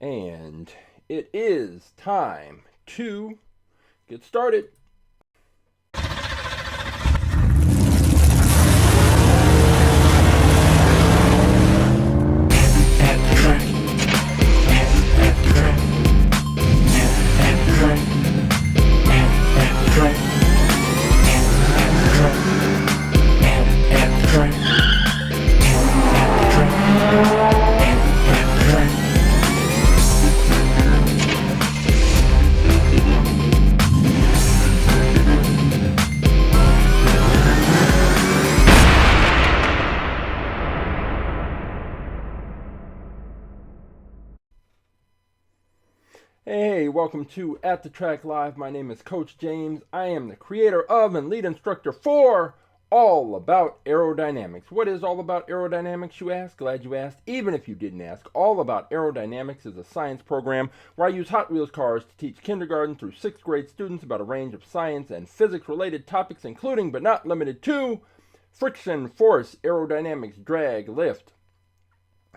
And it is time to get started. Hey, welcome to At the Track Live. My name is Coach James. I am the creator of and lead instructor for All About Aerodynamics. What is All About Aerodynamics, you ask? Glad you asked. Even if you didn't ask, All About Aerodynamics is a science program where I use Hot Wheels cars to teach kindergarten through 6th grade students about a range of science and physics-related topics, including but not limited to friction, force, aerodynamics, drag, lift,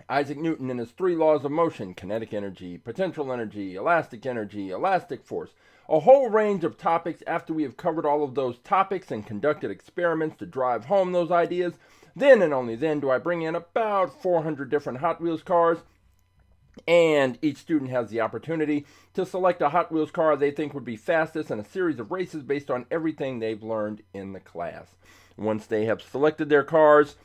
Isaac Newton and his 3 laws of motion: kinetic energy, potential energy, elastic force. A whole range of topics. After we have covered all of those topics and conducted experiments to drive home those ideas, then and only then do I bring in about 400 different Hot Wheels cars, and each student has the opportunity to select a Hot Wheels car they think would be fastest in a series of races based on everything they've learned in the class. Once they have selected their cars,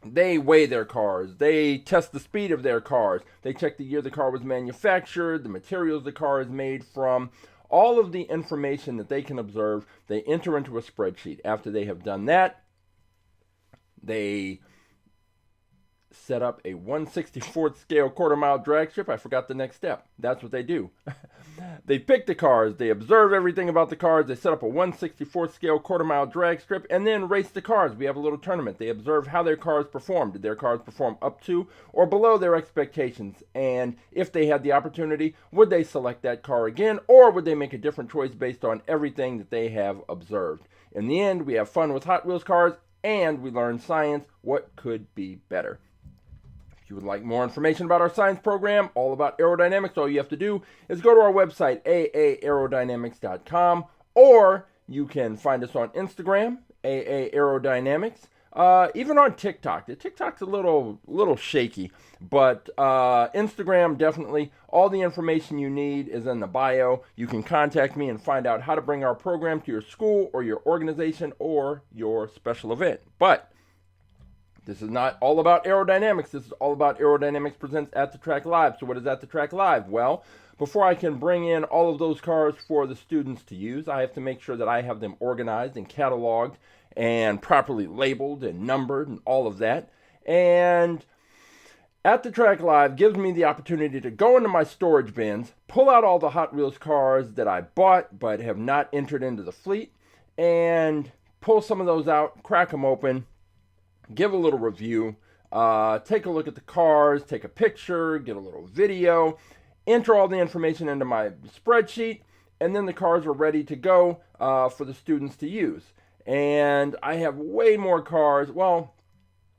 they weigh their cars, they test the speed of their cars, they check the year the car was manufactured, the materials the car is made from, all of the information that they can observe, they enter into a spreadsheet. After they have done that, they set up a 1/64th scale quarter-mile drag strip. I forgot the next step. That's what they do. They pick the cars, they observe everything about the cars, they set up a 1/64th scale quarter-mile drag strip, and then race the cars. We have a little tournament. They observe how their cars perform. Did their cars perform up to or below their expectations? And if they had the opportunity, would they select that car again, or would they make a different choice based on everything that they have observed? In the end, we have fun with Hot Wheels cars, and we learn science. What could be better? If you would like more information about our science program, All About Aerodynamics, all you have to do is go to our website, aaAerodynamics.com, or you can find us on Instagram, aaAerodynamics, even on TikTok. The TikTok's a little shaky, but Instagram, definitely. All the information you need is in the bio. You can contact me and find out how to bring our program to your school or your organization or your special event. But this is not all about aerodynamics. This is all about Aerodynamics presents At the Track Live. So what is At the Track Live? Well, before I can bring in all of those cars for the students to use, I have to make sure that I have them organized and cataloged and properly labeled and numbered and all of that. And At the Track Live gives me the opportunity to go into my storage bins, pull out all the Hot Wheels cars that I bought but have not entered into the fleet, and pull some of those out, crack them open, give a little review, take a look at the cars, take a picture, get a little video, enter all the information into my spreadsheet, and then the cars are ready to go for the students to use. And I have way more cars. Well,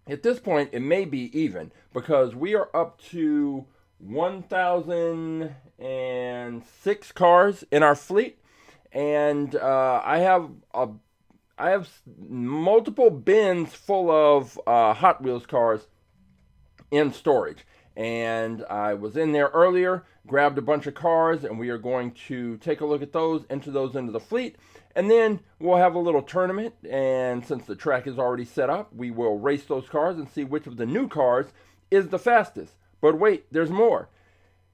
at this point, it may be even, because we are up to 1,006 cars in our fleet, and I have multiple bins full of Hot Wheels cars in storage. And I was in there earlier, grabbed a bunch of cars, and we are going to take a look at those, enter those into the fleet, and then we'll have a little tournament. And since the track is already set up, we will race those cars and see which of the new cars is the fastest. But wait, there's more.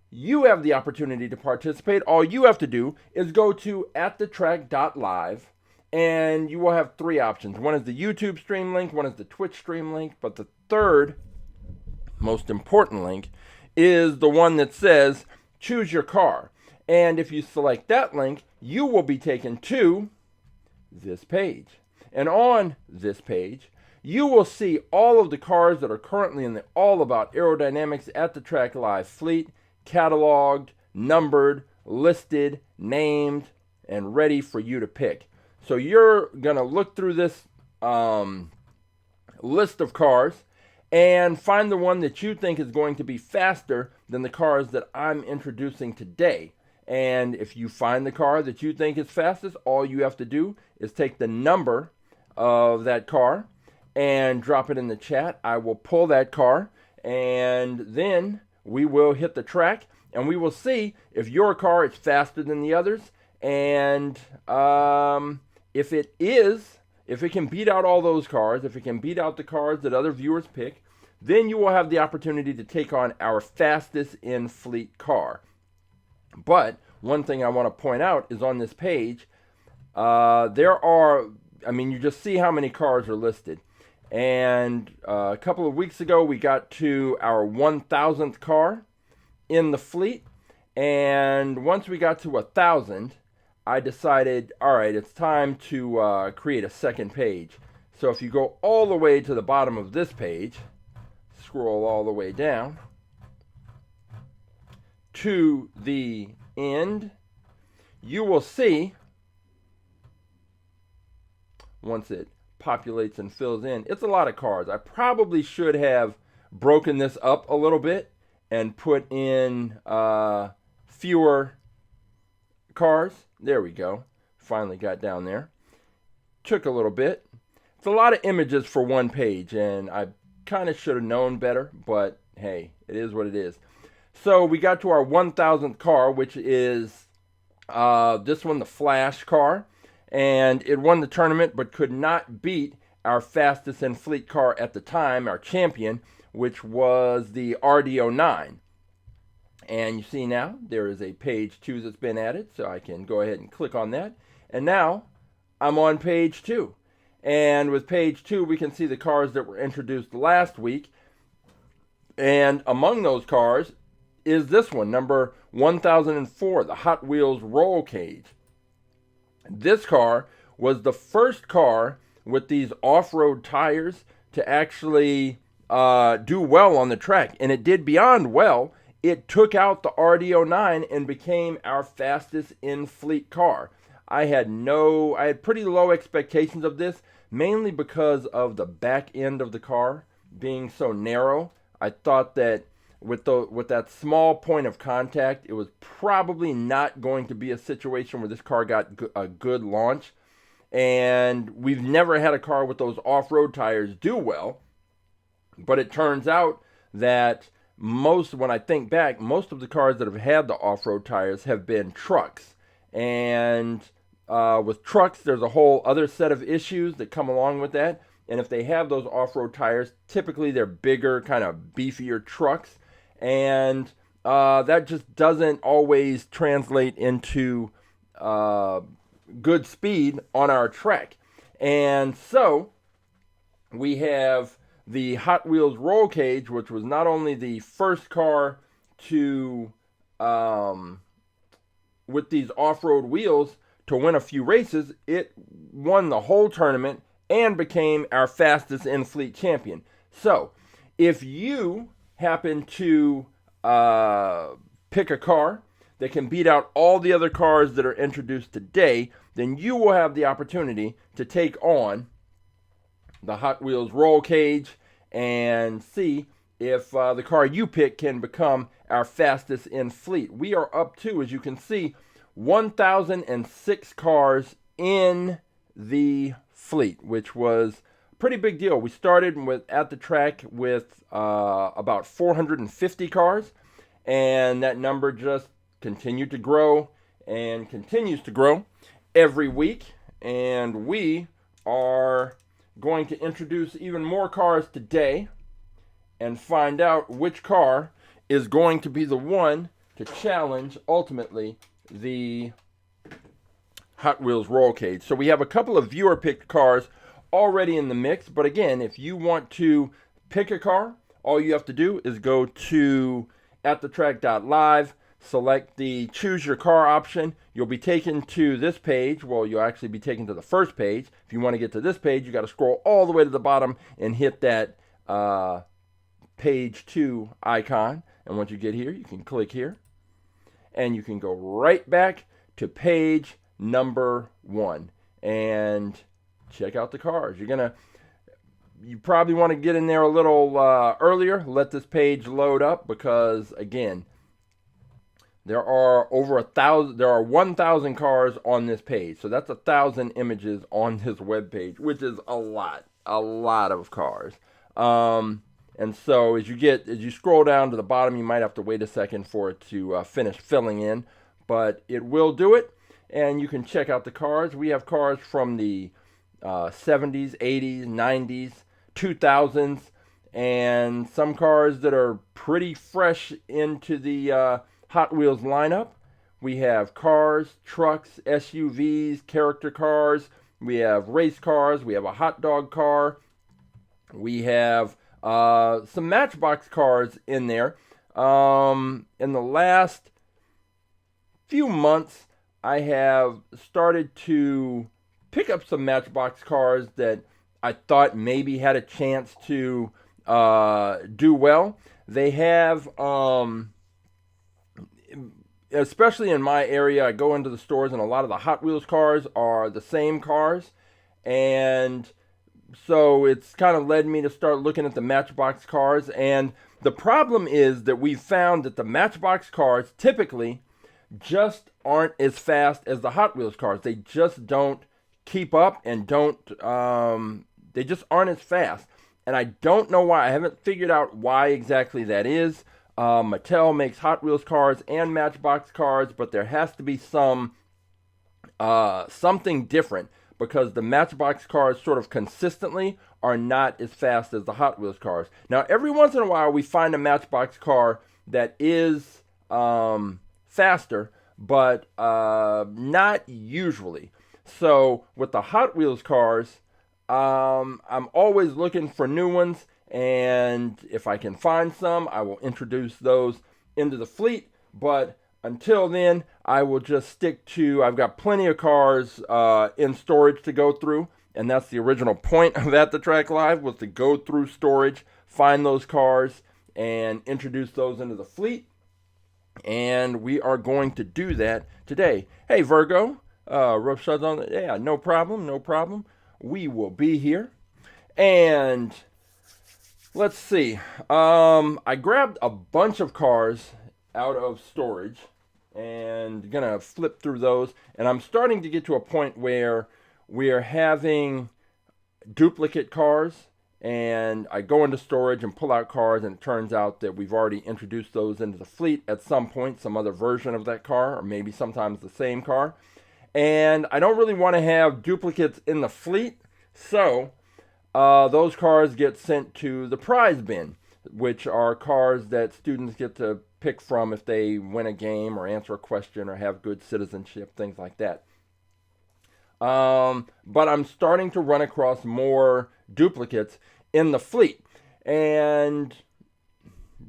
You have the opportunity to participate. All you have to do is go to AtTheTrack.live, and you will have 3 options. One is the YouTube stream link, one is the Twitch stream link, but the third, most important link, is the one that says choose your car. And if you select that link, you will be taken to this page. And on this page, you will see all of the cars that are currently in the All About Aerodynamics At the Track Live fleet, cataloged, numbered, listed, named, and ready for you to pick. So you're going to look through this list of cars, and find the one that you think is going to be faster than the cars that I'm introducing today. And if you find the car that you think is fastest, all you have to do is take the number of that car and drop it in the chat. I will pull that car, and then we will hit the track, and we will see if your car is faster than the others. And if it is, if it can beat out all those cars, if it can beat out the cars that other viewers pick, then you will have the opportunity to take on our fastest in fleet car. But one thing I want to point out is on this page, there are, you just see how many cars are listed. And a couple of weeks ago, we got to our 1,000th car in the fleet. And once we got to 1,000, I decided, all right, it's time to create a second page. So if you go all the way to the bottom of this page, scroll all the way down to the end, you will see, once it populates and fills in, it's a lot of cars. I probably should have broken this up a little bit and put in fewer cars. There we go. Finally got down there. Took a little bit. It's a lot of images for one page, and I kind of should have known better, but hey, it is what it is. So we got to our 1,000th car, which is this one, the Flash car, and it won the tournament but could not beat our fastest in fleet car at the time, our champion, which was the RD09. And you see now there is a page 2 that's been added, so I can go ahead and click on that. And now I'm on page 2. And with page 2, we can see the cars that were introduced last week. And among those cars is this one, number 1004, the Hot Wheels Roll Cage. This car was the first car with these off-road tires to actually do well on the track. And it did beyond well. It took out the RD09 and became our fastest in-fleet car. I had pretty low expectations of this, mainly because of the back end of the car being so narrow. I thought that with that small point of contact, it was probably not going to be a situation where this car got a good launch. And we've never had a car with those off-road tires do well. But it turns out that when I think back, most of the cars that have had the off-road tires have been trucks. And with trucks, there's a whole other set of issues that come along with that. And if they have those off-road tires, typically they're bigger, kind of beefier trucks. And that just doesn't always translate into good speed on our track. And so we have the Hot Wheels Roll Cage, which was not only the first car to, with these off-road wheels, to win a few races. It won the whole tournament and became our fastest in-fleet champion. So, if you happen to pick a car that can beat out all the other cars that are introduced today, then you will have the opportunity to take on the Hot Wheels Roll Cage and see if the car you pick can become our fastest in fleet. We are up to, as you can see, 1,006 cars in the fleet, which was a pretty big deal. We started at the track with about 450 cars, and that number just continued to grow and continues to grow every week. And we are going to introduce even more cars today and find out which car is going to be the one to challenge ultimately the Hot Wheels Roll Cage. So we have a couple of viewer picked cars already in the mix, but again, if you want to pick a car, all you have to do is go to AtTheTrack.live, select the choose your car option. You'll be taken to this page. Well, you'll actually be taken to the first page. If you want to get to this page, you got to scroll all the way to the bottom and hit that page 2 icon. And once you get here, you can click here and you can go right back to page number 1 and check out the cars. You're going to you probably want to get in there a little earlier. Let this page load up because, again, there are over 1,000. There are 1,000 cars on this page, so that's 1,000 images on this web page, which is a lot of cars. And so as you scroll down to the bottom, you might have to wait a second for it to finish filling in, but it will do it. And you can check out the cars. We have cars from the 70s, 80s, 90s, 2000s, and some cars that are pretty fresh into the Hot Wheels lineup. We have cars, trucks, SUVs, character cars. We have race cars. We have a hot dog car. We have some Matchbox cars in there. In the last few months, I have started to pick up some Matchbox cars that I thought maybe had a chance to do well. They have, especially in my area, I go into the stores and a lot of the Hot Wheels cars are the same cars. And so it's kind of led me to start looking at the Matchbox cars. And the problem is that we've found that the Matchbox cars typically just aren't as fast as the Hot Wheels cars. They just don't keep up and they just aren't as fast. And I don't know why. I haven't figured out why exactly that is. Mattel makes Hot Wheels cars and Matchbox cars, but there has to be something different, because the Matchbox cars sort of consistently are not as fast as the Hot Wheels cars. Now, every once in a while, we find a Matchbox car that is faster, but not usually. So with the Hot Wheels cars, I'm always looking for new ones, and if I can find some, I will introduce those into the fleet. But until then, I will just stick to, I've got plenty of cars in storage to go through, and that's the original point of At The Track Live, was to go through storage, find those cars, and introduce those into the fleet. And we are going to do that today. Hey, Virgo, rough shots on the, yeah, no problem. We will be here. And let's see. I grabbed a bunch of cars out of storage and gonna flip through those. And I'm starting to get to a point where we are having duplicate cars. And I go into storage and pull out cars, and it turns out that we've already introduced those into the fleet at some point, some other version of that car, or maybe sometimes the same car. And I don't really want to have duplicates in the fleet, so those cars get sent to the prize bin, which are cars that students get to pick from if they win a game or answer a question or have good citizenship, things like that. But I'm starting to run across more duplicates in the fleet, and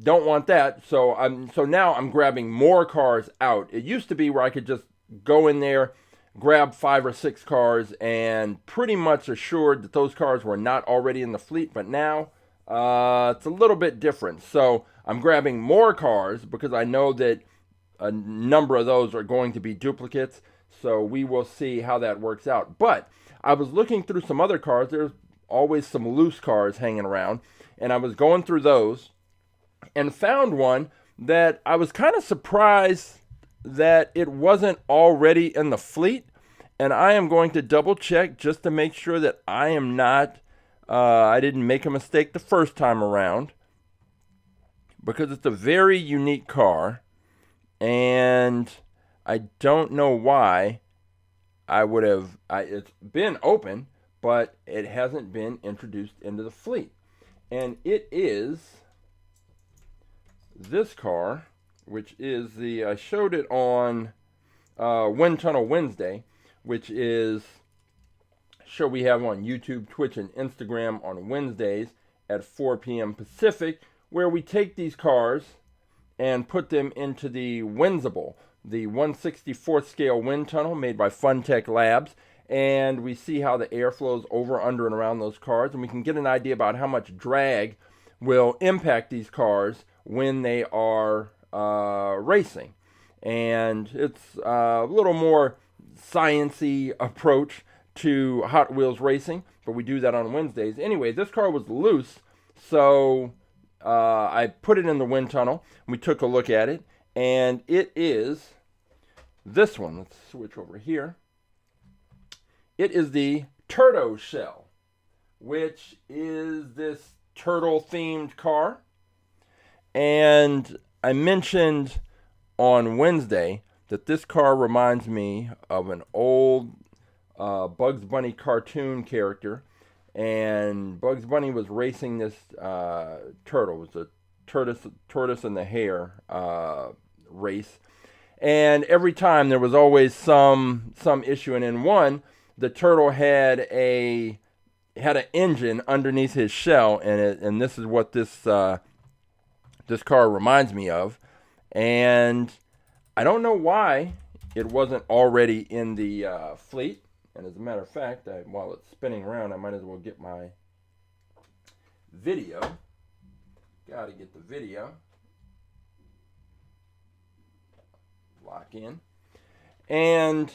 don't want that. So now I'm grabbing more cars out. It used to be where I could just go in there, grab 5 or 6 cars, and pretty much assured that those cars were not already in the fleet. But now it's a little bit different. So I'm grabbing more cars because I know that a number of those are going to be duplicates. So we will see how that works out. But I was looking through some other cars. There's always some loose cars hanging around. And I was going through those and found one that I was kind of surprised that it wasn't already in the fleet. And I am going to double check just to make sure that I am not, I didn't make a mistake the first time around. Because it's a very unique car. And I don't know why it's been open, but it hasn't been introduced into the fleet. And it is this car, which is I showed it on Wind Tunnel Wednesday, which is a show we have on YouTube, Twitch, and Instagram on Wednesdays at 4 p.m. Pacific, where we take these cars and put them into the Winsible, the 1/64th scale wind tunnel made by Funtech Labs, and we see how the air flows over, under, and around those cars, and we can get an idea about how much drag will impact these cars when they are racing. And it's a little more science-y approach to Hot Wheels racing, but we do that on Wednesdays. Anyway, this car was loose, so I put it in the wind tunnel. We took a look at it, and it is this one. Let's switch over here. It is the Turtoshell, which is this turtle-themed car. And I mentioned on Wednesday that this car reminds me of an old Bugs Bunny cartoon character. And Bugs Bunny was racing this turtle. It was a tortoise and the hare race. And every time there was always some issue. And in one, the turtle had an engine underneath his shell, and this is what this car reminds me of. And I don't know why it wasn't already in the fleet. And as a matter of fact, while it's spinning around, I might as well get my video. Gotta get the video. Lock in. And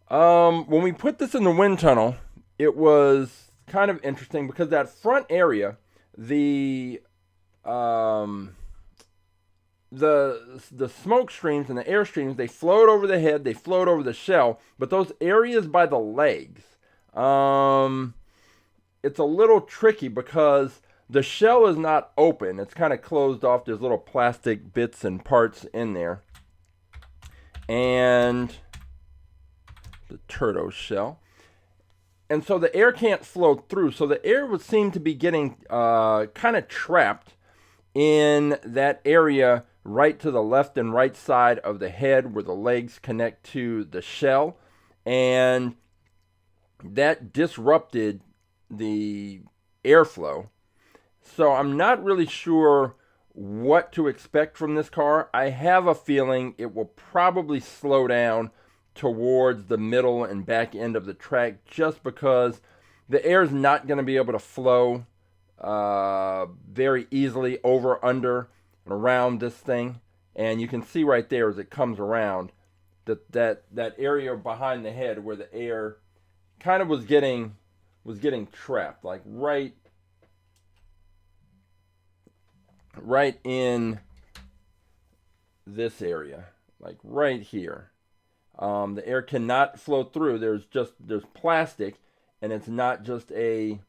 when we put this in the wind tunnel, it was kind of interesting because that front area, the smoke streams and the air streams, they float over the head, they float over the shell, but those areas by the legs, it's a little tricky because the shell is not open. It's kind of closed off. There's little plastic bits and parts in there. And the Turtoshell. And so the air can't flow through. So the air would seem to be getting kind of trapped in that area right to the left and right side of the head where the legs connect to the shell. And that disrupted the airflow. So I'm not really sure what to expect from this car. I have a feeling it will probably slow down towards the middle and back end of the track just because the air is not going to be able to flow very easily over, under, and around this thing. And you can see right there as it comes around that area behind the head where the air kind of was getting trapped, like right in this area, like right here. The air cannot flow through. There's plastic, and it's not just a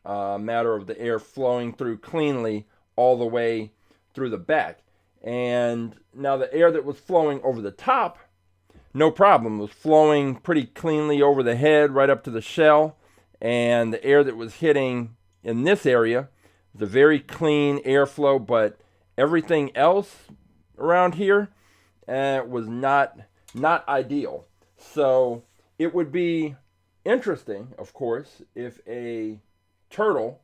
matter of the air flowing through cleanly all the way through the back. And now the air that was flowing over the top, no problem, was flowing pretty cleanly over the head right up to the shell. And the air that was hitting in this area, the very clean airflow, but everything else around here was not ideal. So it would be interesting, of course, if a turtle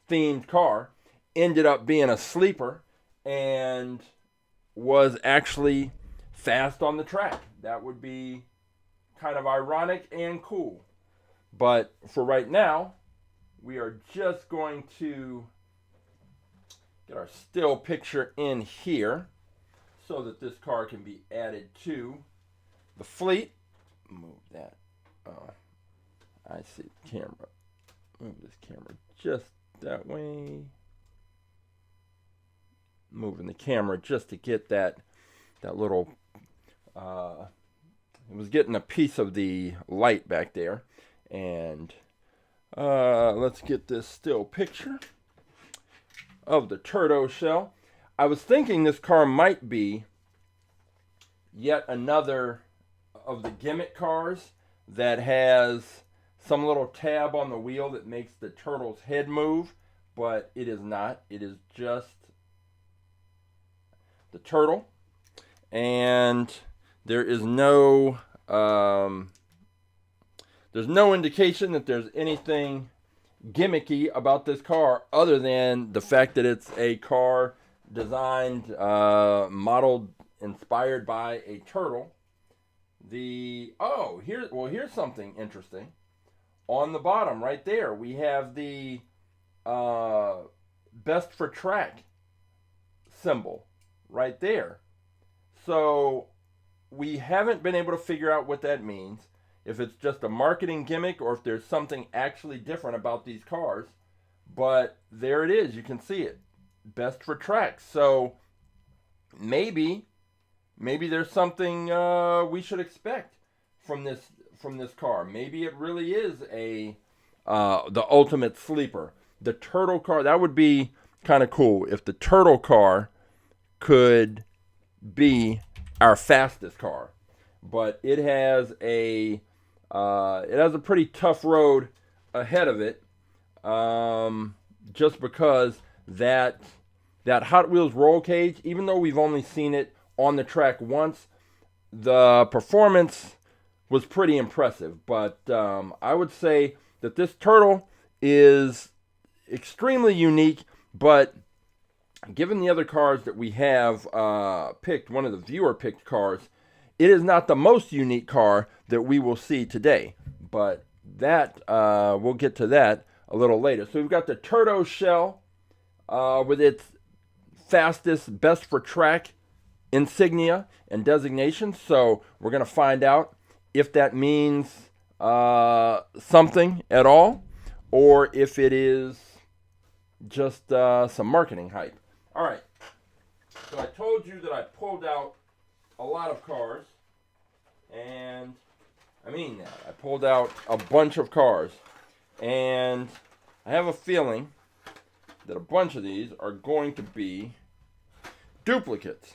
themed car ended up being a sleeper and was actually fast on the track. That would be kind of ironic and cool. But for right now, we are just going to get our still picture in here so that this car can be added to the fleet. Move that. I see the camera. Move this camera just that way. Moving the camera just to get that little it was getting a piece of the light back there. And let's get this still picture of the Turtoshell. I was thinking this car might be yet another of the gimmick cars that has some little tab on the wheel that makes the turtle's head move, but it is not. It is just the turtle, and there is no indication that there's anything gimmicky about this car other than the fact that it's a car designed, modeled, inspired by a turtle. Here's something interesting. On the bottom right there, we have the best for track symbol right there. So we haven't been able to figure out what that means. if it's just a marketing gimmick or if there's something actually different about these cars. But there it is. You can see it. Best for track. So maybe there's something we should expect from this car. Maybe it really is the ultimate sleeper. The turtle car, that would be kind of cool if the turtle car could be our fastest car. But it has a pretty tough road ahead of it, just because that Hot Wheels roll cage, even though we've only seen it on the track once, the performance was pretty impressive. But I would say that this turtle is extremely unique, but given the other cars that we have picked, one of the viewer picked cars, it is not the most unique car that we will see today. But that we'll get to that a little later. So we've got the Turtoshell with its fastest, best for track insignia and designation. So we're going to find out if that means something at all, or if it is just some marketing hype. All right. So I told you that I pulled out a lot of cars, and I mean that. I pulled out a bunch of cars, and I have a feeling that a bunch of these are going to be duplicates.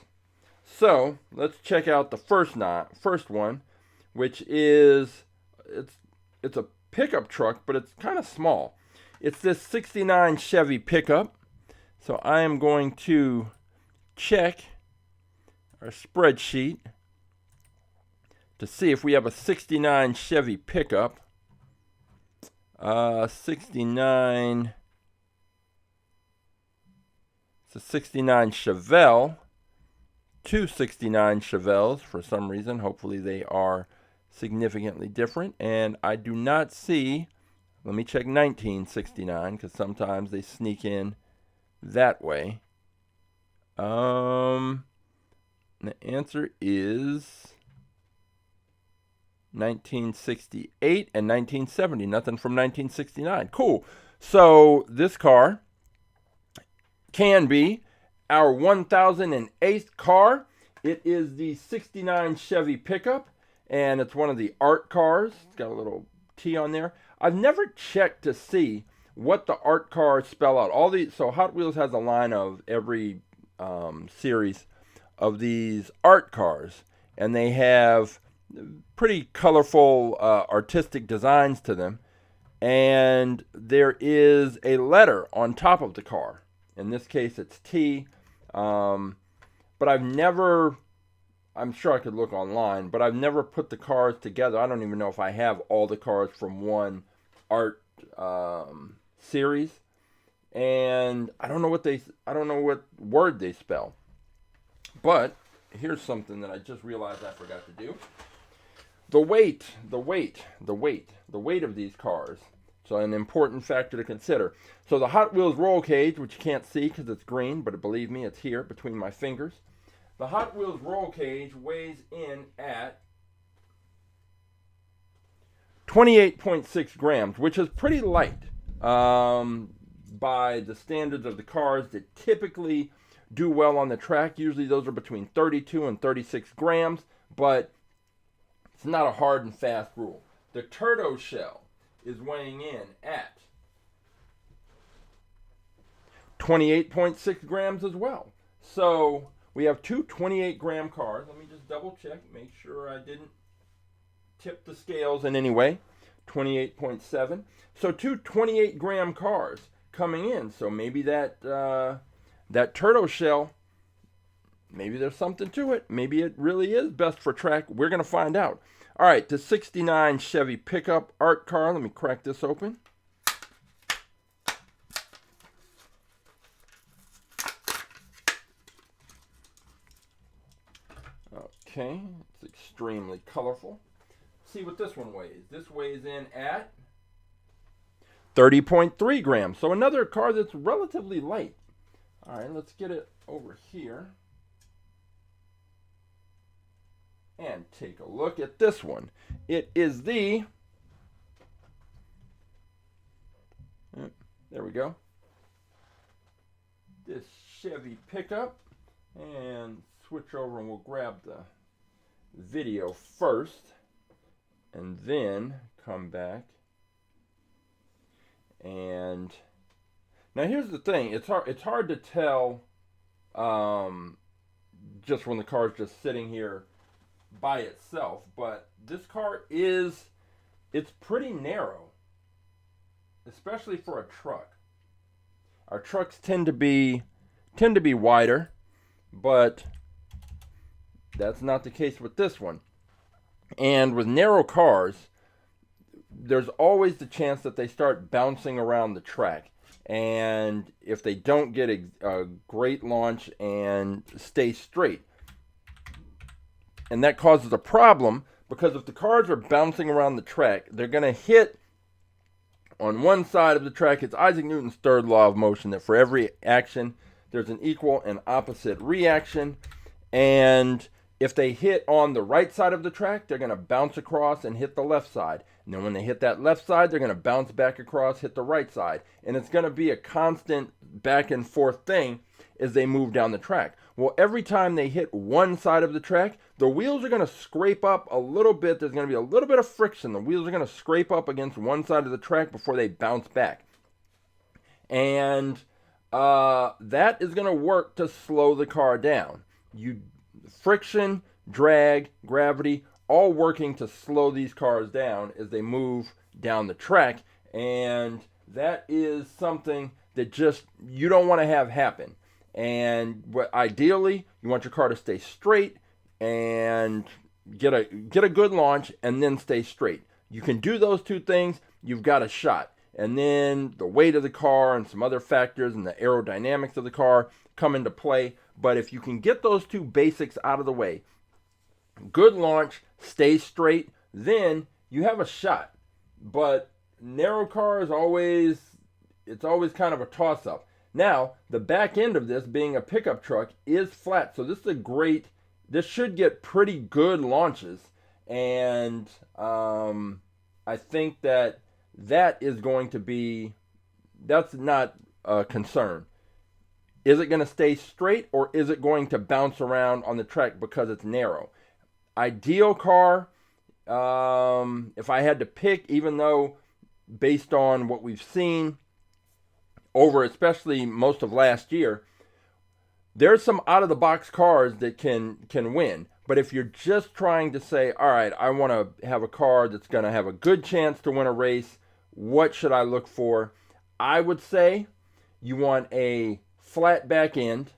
So let's check out the first one, which is it's a pickup truck, but it's kind of small. It's this 69 Chevy Pickup. So I am going to check our spreadsheet to see if we have a 69 Chevy Pickup. 69. It's a 69 Chevelle. Two 69 Chevelles for some reason. Hopefully they are significantly different. And I do not see, let me check 1969, because sometimes they sneak in that way. The answer is 1968 and 1970. Nothing from 1969. Cool. So this car can be our 1008th car. It is the 69 Chevy Pickup, and it's one of the art cars. It's got a little T on there. I've never checked to see what the art cars spell out. So Hot Wheels has a line of every series of these art cars, and they have pretty colorful artistic designs to them, and there is a letter on top of the car. In this case it's T, but I'm sure I could look online, but I've never put the cars together. I don't even know if I have all the cars from one art series, and I don't know what word they spell. But here's something that I just realized I forgot to do. The weight of these cars. So an important factor to consider. So the Hot Wheels roll cage, which you can't see because it's green, but believe me, it's here between my fingers. The Hot Wheels roll cage weighs in at 28.6 grams, which is pretty light by the standards of the cars that typically do well on the track. Usually those are between 32 and 36 grams, but it's not a hard and fast rule. The Turtoshell is weighing in at 28.6 grams as well. So we have two 28-gram cars. Let me just double check, make sure I didn't tip the scales in any way. 28.7. So two 28-gram cars coming in. So maybe that Turtoshell, maybe there's something to it. Maybe it really is best for track. We're going to find out. All right, the 69 Chevy Pickup art car. Let me crack this open. Okay, it's extremely colorful. See what this one weighs. This weighs in at 30.3 grams. So another car that's relatively light. All right, let's get it over here. and take a look at this one. It is the, there we go, this Chevy Pickup. And switch over and we'll grab the video first and then come back. And now here's the thing, it's hard to tell just when the car is just sitting here by itself, but this car it's pretty narrow, especially for a truck. Our trucks tend to be wider, but that's not the case with this one. And with narrow cars, there's always the chance that they start bouncing around the track. And if they don't get a great launch and stay straight, and that causes a problem, because if the cars are bouncing around the track, they're going to hit on one side of the track. It's Isaac Newton's third law of motion, that for every action there's an equal and opposite reaction. And if they hit on the right side of the track, they're going to bounce across and hit the left side. And then when they hit that left side, they're going to bounce back across, hit the right side. And it's going to be a constant back and forth thing as they move down the track. Well, every time they hit one side of the track, the wheels are going to scrape up a little bit. There's going to be a little bit of friction. The wheels are going to scrape up against one side of the track before they bounce back. And that is going to work to slow the car down. Friction, drag, gravity, all working to slow these cars down as they move down the track. And that is something that just you don't want to have happen. And ideally, you want your car to stay straight and get a good launch and then stay straight. You can do those two things, you've got a shot. And then the weight of the car and some other factors and the aerodynamics of the car come into play. But if you can get those two basics out of the way, good launch, stay straight, then you have a shot. But narrow cars it's always kind of a toss-up. Now, the back end of this, being a pickup truck, is flat. So this should get pretty good launches. And I think that is going to be, that's not a concern. Is it going to stay straight, or is it going to bounce around on the track because it's narrow? Ideal car, if I had to pick, even though based on what we've seen over especially most of last year, there's some out-of-the-box cars that can win. But if you're just trying to say, all right, I want to have a car that's going to have a good chance to win a race, what should I look for? I would say you want a flat back end.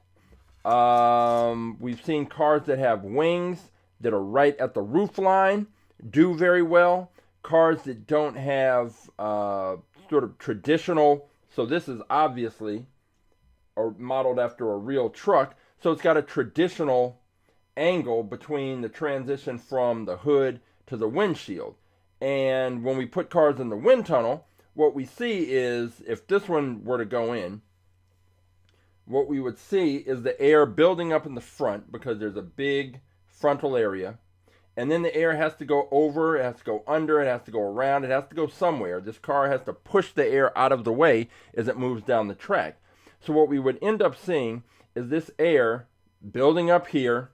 We've seen cars that have wings that are right at the roof line do very well. Cars that don't have sort of traditional, so this is obviously modeled after a real truck, so it's got a traditional angle between the transition from the hood to the windshield. And when we put cars in the wind tunnel, what we see is, if this one were to go in, what we would see is the air building up in the front because there's a big frontal area. And then the air has to go over, it has to go under, it has to go around, it has to go somewhere. This car has to push the air out of the way as it moves down the track. So what we would end up seeing is this air building up here,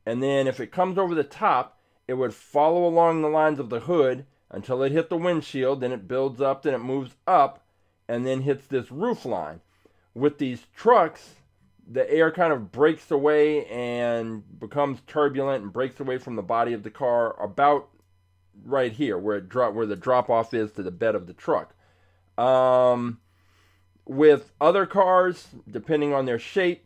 and then if it comes over the top, it would follow along the lines of the hood until it hit the windshield, then it builds up, then it moves up, and then hits this roof line. With these trucks, the air kind of breaks away and becomes turbulent and breaks away from the body of the car about right here, where the drop-off is to the bed of the truck. With other cars, depending on their shape,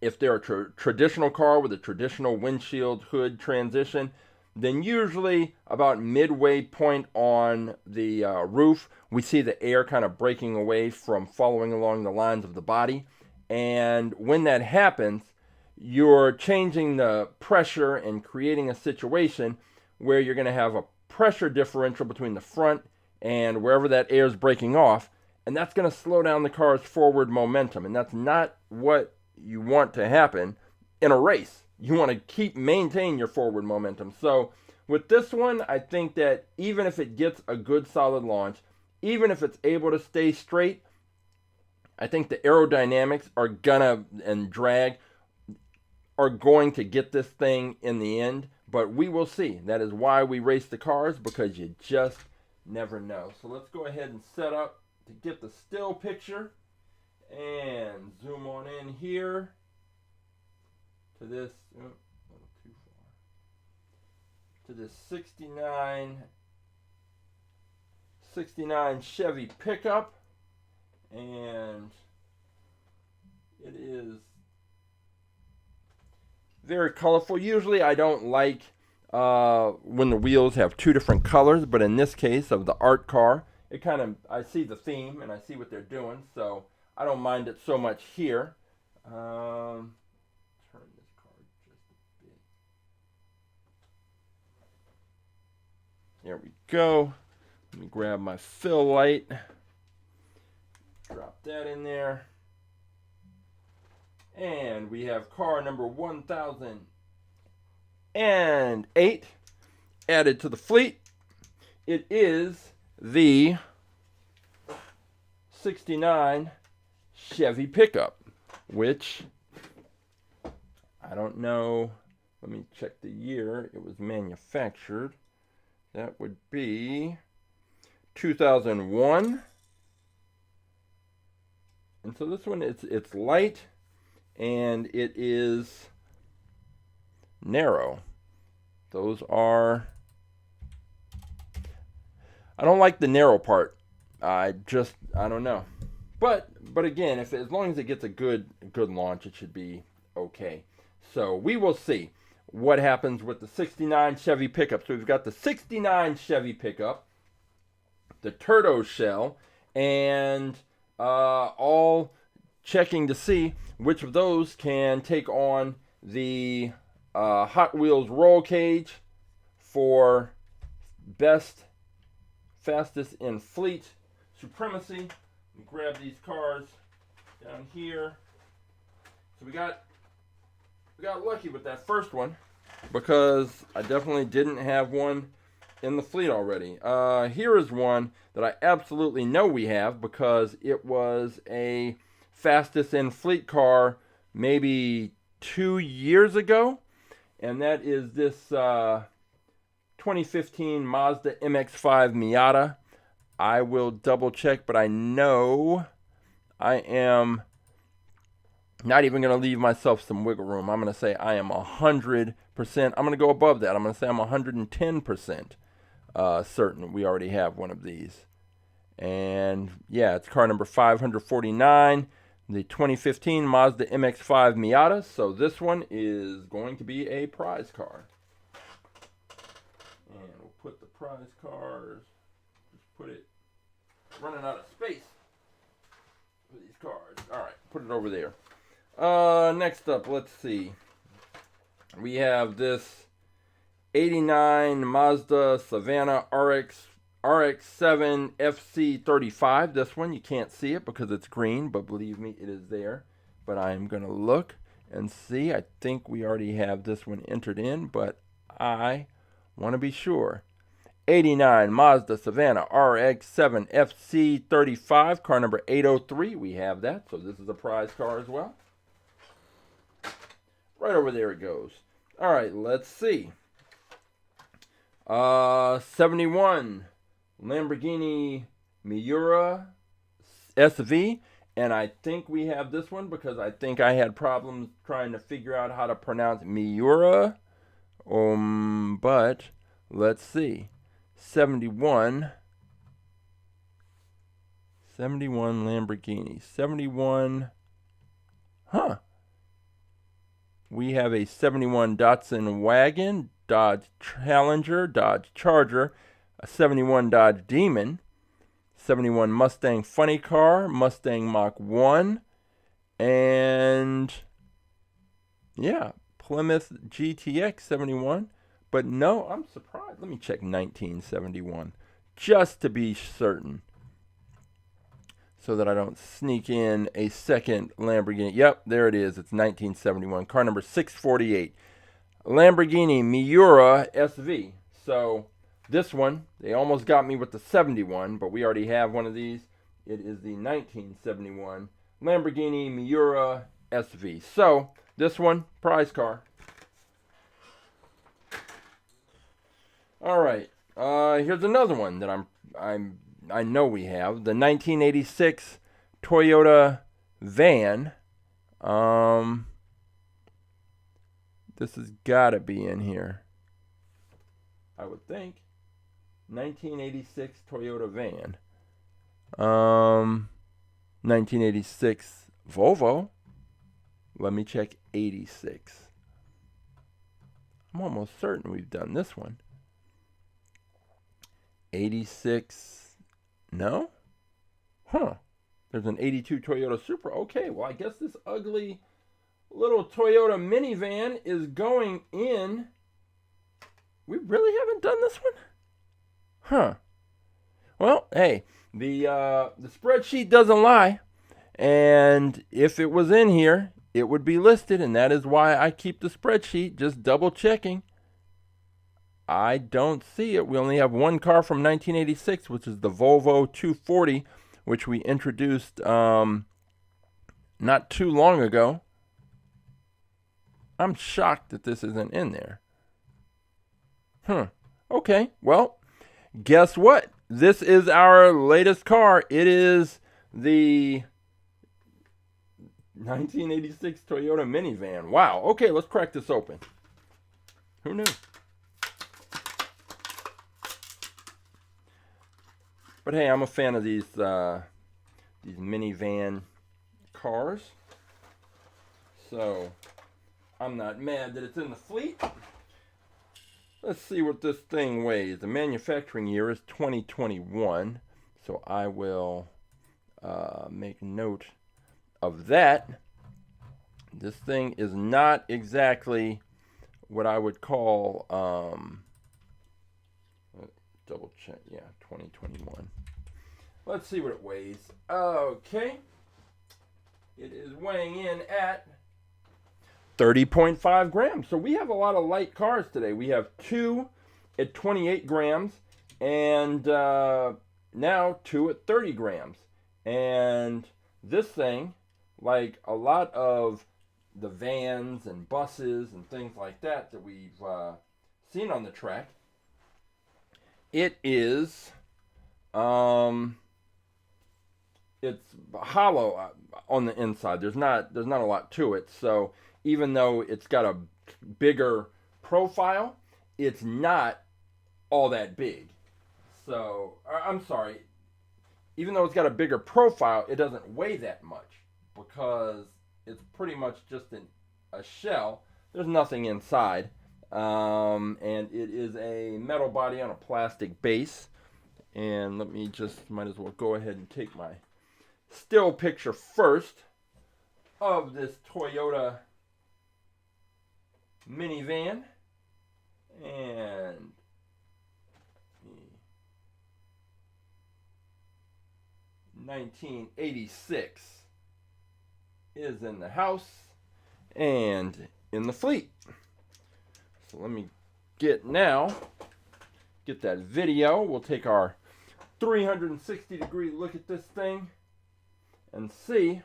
if they're a traditional car with a traditional windshield hood transition, then usually about midway point on the roof, we see the air kind of breaking away from following along the lines of the body. And when that happens, you're changing the pressure and creating a situation where you're going to have a pressure differential between the front and wherever that air is breaking off, and that's going to slow down the car's forward momentum. And that's not what you want to happen in a race. you want to maintain your forward momentum. So with this one, I think that even if it gets a good solid launch, even if it's able to stay straight, I think the aerodynamics are gonna, and drag, are going to get this thing in the end. But we will see. That is why we race the cars, because you just never know. So let's go ahead and set up to get the still picture and zoom on in here to this, a little too far, to this 69 Chevy Pickup. And it is very colorful. Usually I don't like when the wheels have two different colors, but in this case of the art car, it kind of, I see the theme and I see what they're doing, so I don't mind it so much here. Turn this card just a bit. There we go. Let me grab my fill light. Drop that in there. And we have car number 1008 added to the fleet. It is the 69 Chevy Pickup, which I don't know. Let me check the year it was manufactured. That would be 2001. And so this one, it's light and it is narrow. Those are, I don't like the narrow part. I don't know. But again, as long as it gets a good launch, it should be okay. So we will see what happens with the 69 Chevy Pickup. So we've got the 69 Chevy Pickup, the Turtoshell, and all checking to see which of those can take on the Hot Wheels roll cage for best, fastest in fleet supremacy. We grab these cars down here. So we got lucky with that first one, because I definitely didn't have one in the fleet already. Here is one that I absolutely know we have, because it was a fastest in fleet car maybe 2 years ago, and that is this 2015 Mazda MX-5 Miata. I will double check, but I know I am not even going to leave myself some wiggle room. I'm going to say I am 100%. I'm going to go above that. I'm going to say I'm 110% certain we already have one of these. And yeah, it's car number 549, the 2015 Mazda MX-5 Miata. So this one is going to be a prize car. And we'll put the prize cars, just put it, running out of space for these cars. All right, put it over there. Next up, let's see. We have this 89 Mazda Savannah RX-7 FC35. This one, you can't see it because it's green, but believe me, it is there. But I am going to look and see. I think we already have this one entered in, but I want to be sure. 89 Mazda Savannah RX-7 FC35, car number 803. We have that, so this is a prize car as well. Right over there it goes. All right, let's see. 71 Lamborghini Miura SV, and I think we have this one because I think I had problems trying to figure out how to pronounce Miura. But let's see. 71 Lamborghini. 71. We have a 71 Datsun wagon, Dodge Challenger, Dodge Charger, a 71 Dodge Demon, 71 Mustang Funny Car, Mustang Mach 1, and yeah, Plymouth GTX 71. But no, I'm surprised. Let me check 1971 just to be certain. so that I don't sneak in a second Lamborghini. Yep, there it is. It's 1971. Car number 648. Lamborghini Miura SV. So this one, they almost got me with the 71, but we already have one of these. It is the 1971 Lamborghini Miura SV. So this one, prize car. All right, here's another one that I know we have, the 1986 Toyota van. This has got to be in here, I would think. 1986 Toyota van. 1986 Volvo. Let me check 86. I'm almost certain we've done this one. 86. No? Huh. There's an 82 Toyota Supra. Okay, well, I guess this ugly little Toyota minivan is going in. We really haven't done this one? Huh. Well, hey, the spreadsheet doesn't lie. And if it was in here, it would be listed, and that is why I keep the spreadsheet, just double checking. I don't see it. We only have one car from 1986, which is the Volvo 240, which we introduced not too long ago. I'm shocked that this isn't in there. Okay, well, guess what? This is our latest car. It is the 1986 Toyota minivan. Wow. Okay, let's crack this open. Who knew? But hey, I'm a fan of these minivan cars. So I'm not mad that it's in the fleet. Let's see what this thing weighs. The manufacturing year is 2021. So I will make note of that. This thing is not exactly what I would call double check. Yeah, 2021. Let's see what it weighs. Okay. It is weighing in at 30.5 grams. So we have a lot of light cars today. We have two at 28 grams and now two at 30 grams. And this thing, like a lot of the vans and buses and things like that we've seen on the track, it is it's hollow on the inside. There's not a lot to it. So even though it's got a bigger profile, it's not all that big. So I'm sorry. Even though it's got a bigger profile, it doesn't weigh that much because it's pretty much just a shell. There's nothing inside. And it is a metal body on a plastic base. And let me just, might as well go ahead and take my still picture first of this Toyota minivan. And 1986 is in the house and in the fleet. So let me get that video. We'll take our 360-degree look at this thing and see if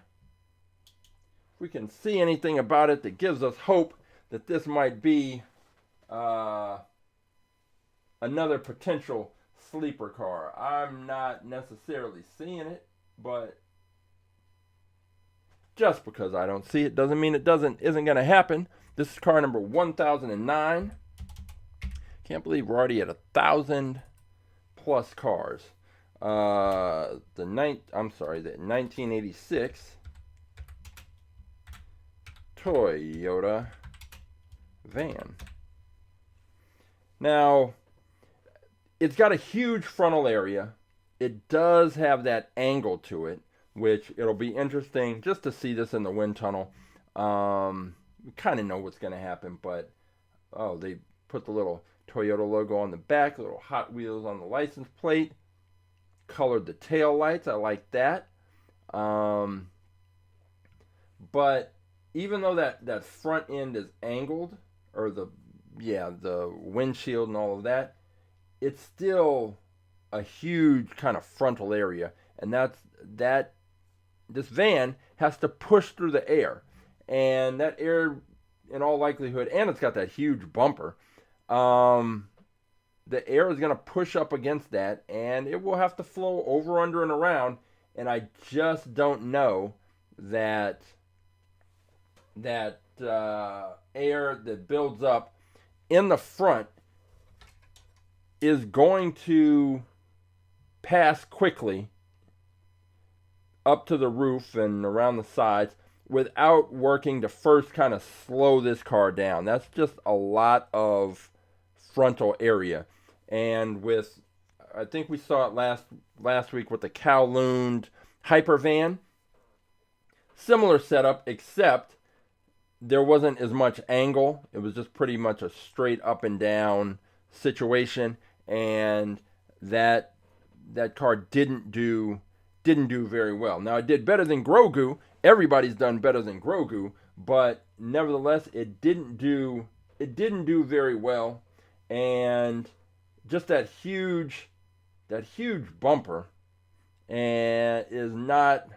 we can see anything about it that gives us hope that this might be another potential sleeper car. I'm not necessarily seeing it, but just because I don't see it doesn't mean it isn't going to happen. This is car number 1009. Can't believe we're already at 1,000 plus cars. The 1986 Toyota van. Now, it's got a huge frontal area. It does have that angle to it, which it'll be interesting just to see this in the wind tunnel. We kind of know what's going to happen, but they put the little Toyota logo on the back, little Hot Wheels on the license plate, colored the tail lights. I like that. Um, but even though that front end is angled, or the windshield and all of that, it's still a huge kind of frontal area, and that this van has to push through the air, and that air, in all likelihood, and it's got that huge bumper. The air is going to push up against that, and it will have to flow over, under, and around. And I just don't know that air that builds up in the front is going to pass quickly up to the roof and around the sides without working to first kind of slow this car down. That's just a lot of frontal area. And I think we saw it last week with the Kowloon Hypervan. Similar setup, except there wasn't as much angle. It was just pretty much a straight up and down situation, and that car didn't do very well. Now, it did better than Grogu. Everybody's done better than Grogu, but nevertheless, it didn't do very well. And just that huge bumper, and is not.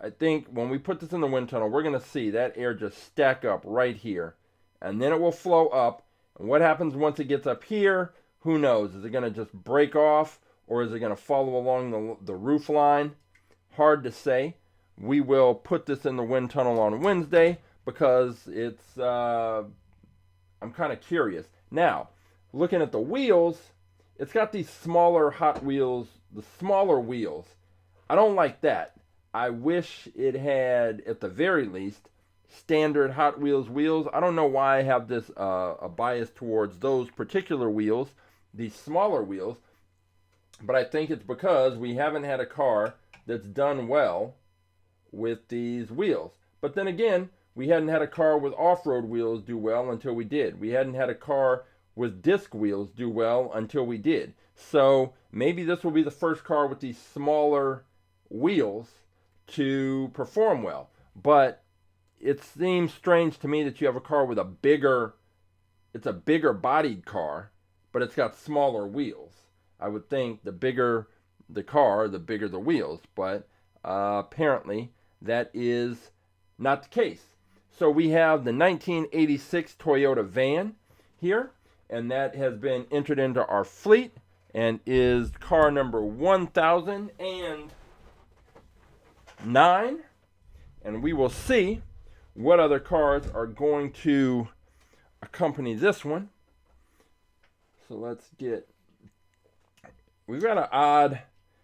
I think when we put this in the wind tunnel, we're going to see that air just stack up right here, and then it will flow up. And what happens once it gets up here, who knows? Is it going to just break off, or is it going to follow along the roof line? Hard to say. We will put this in the wind tunnel on Wednesday because it's. I'm kind of curious. Now, looking at the wheels, it's got these smaller Hot Wheels, the smaller wheels. I don't like that. I wish it had, at the very least, standard Hot Wheels wheels. I don't know why I have this a bias towards those particular wheels, these smaller wheels, but I think it's because we haven't had a car that's done well with these wheels. But then again, we hadn't had a car with off-road wheels do well until we did. We hadn't had a car with disc wheels do well until we did. So maybe this will be the first car with these smaller wheels to perform well. But it seems strange to me that you have a car with it's a bigger bodied car, but it's got smaller wheels. I would think the bigger the car, the bigger the wheels, but apparently that is not the case. So we have the 1986 Toyota van here, and that has been entered into our fleet and is car number 1009. And we will see what other cars are going to accompany this one. So we've got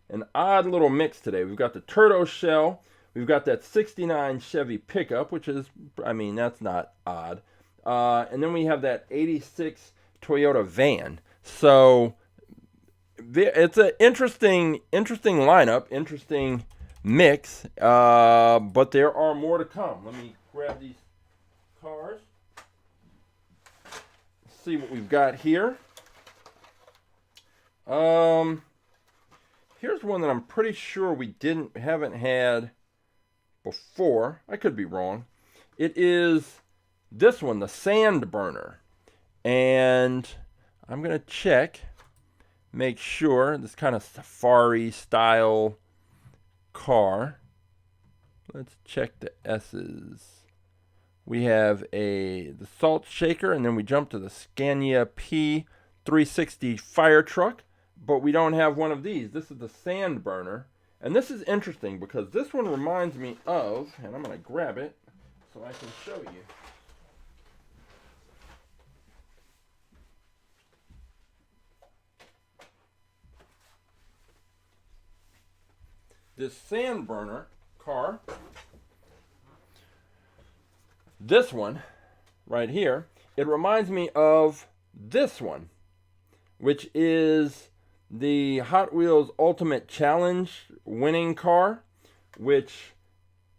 an odd little mix today. We've got the Turtoshell. We've got that 69 Chevy Pickup, which is, that's not odd. And then we have that 86 Toyota van. So it's an interesting lineup, interesting mix. But there are more to come. Let me grab these cars. See what we've got here. Here's one that I'm pretty sure we haven't had before. I could be wrong. It is this one, the Sand Burner. And I'm going to check, make sure, this kind of safari style car. Let's check the S's. We have the Salt Shaker, and then we jump to the Scania P360 fire truck. But we don't have one of these. This is the Sand Burner. And this is interesting because this one reminds me of, and I'm going to grab it so I can show you. This Sand Burner car, this one right here, it reminds me of this one, which is the Hot Wheels Ultimate Challenge winning car, which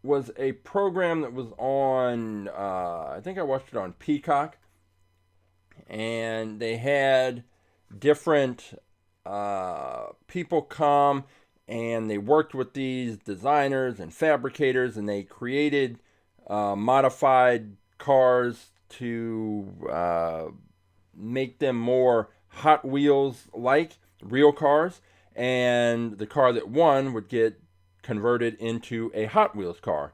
was a program that was on, I think I watched it on Peacock, and they had different people come and they worked with these designers and fabricators, and they created modified cars to make them more Hot Wheels like real cars, and the car that won would get converted into a Hot Wheels car.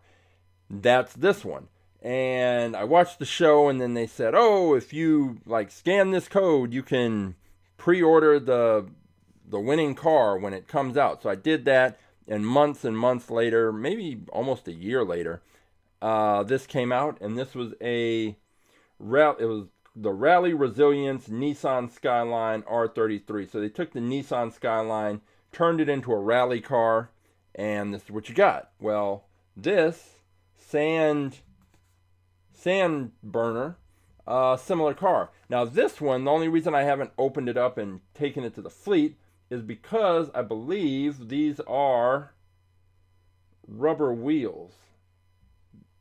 That's this one. And I watched the show, and then they said, oh, if you like scan this code, you can pre-order the winning car when it comes out. So I did that, and months later, maybe almost a year later, this came out, and this was it was the Rally Resilience Nissan Skyline R33. So they took the Nissan Skyline, turned it into a rally car, and this is what you got. Well, this sand burner, similar car. Now this one, the only reason I haven't opened it up and taken it to the fleet is because I believe these are rubber wheels.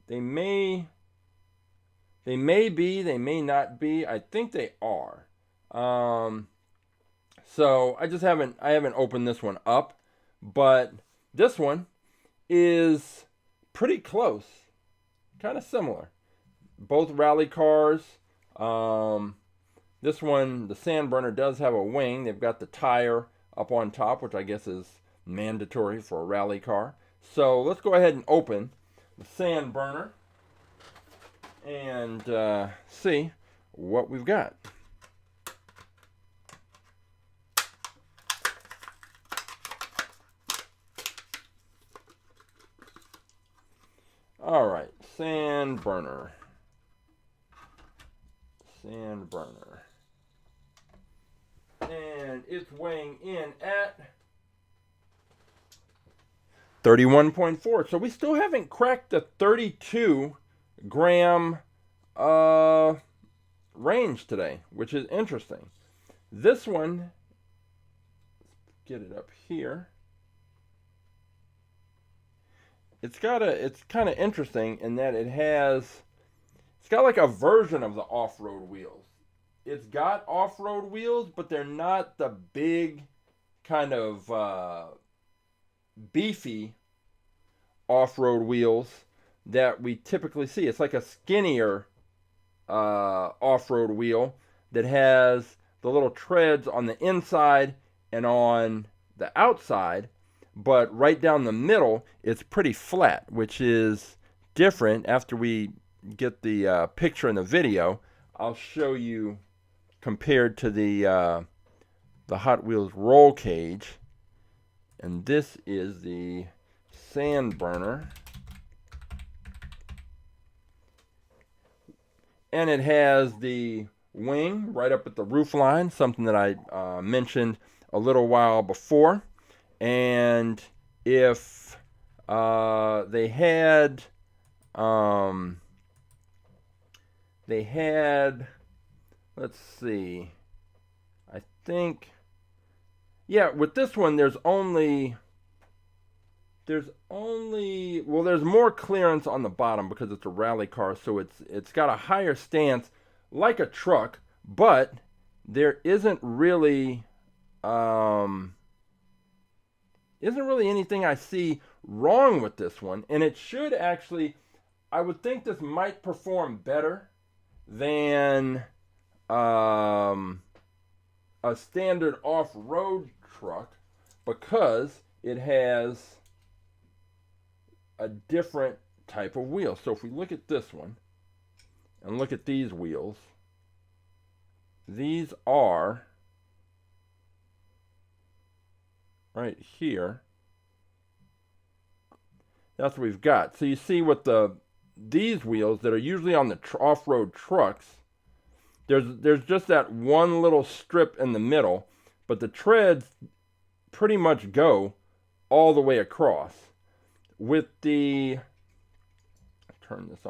They may be, they may not be. I think they are. So I haven't opened this one up, but this one is pretty close, kind of similar. Both rally cars. This one, the sand burner, does have a wing. They've got the tire up on top, which I guess is mandatory for a rally car. So let's go ahead and open the sand burner and see what we've got. All right, sand burner. And it's weighing in at 31.4. So we still haven't cracked the 32 gram range today, which is interesting. This one, get it up here. It's kind of interesting in that it's got like a version of the off-road wheels. It's got off-road wheels, but they're not the big kind of beefy off-road wheels that we typically see. It's like a skinnier off-road wheel that has the little treads on the inside and on the outside, but right down the middle it's pretty flat, which is different. After we get the picture in the video, I'll show you compared to the Hot Wheels roll cage. And this is the sand burner, and it has the wing right up at the roof line, something that I mentioned a little while before. And if they had let's see, I think, yeah, with this one there's more clearance on the bottom because it's a rally car, so it's got a higher stance like a truck, but there isn't really anything I see wrong with this one. And it should actually, I would think this might perform better than a standard off-road truck because it has a different type of wheel. So if we look at this one and look at these wheels, these are right here. That's what we've got. So you see with these wheels that are usually on the off-road trucks, there's just that one little strip in the middle, but the treads pretty much go all the way across. With the, turn this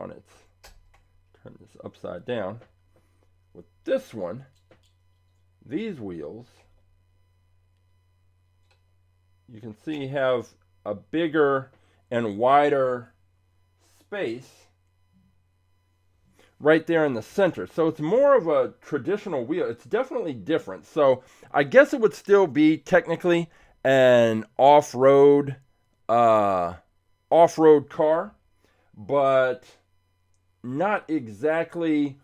upside down. With this one, these wheels, you can see have a bigger and wider space right there in the center. So it's more of a traditional wheel. It's definitely different. So I guess it would still be technically an off-road car, but not exactly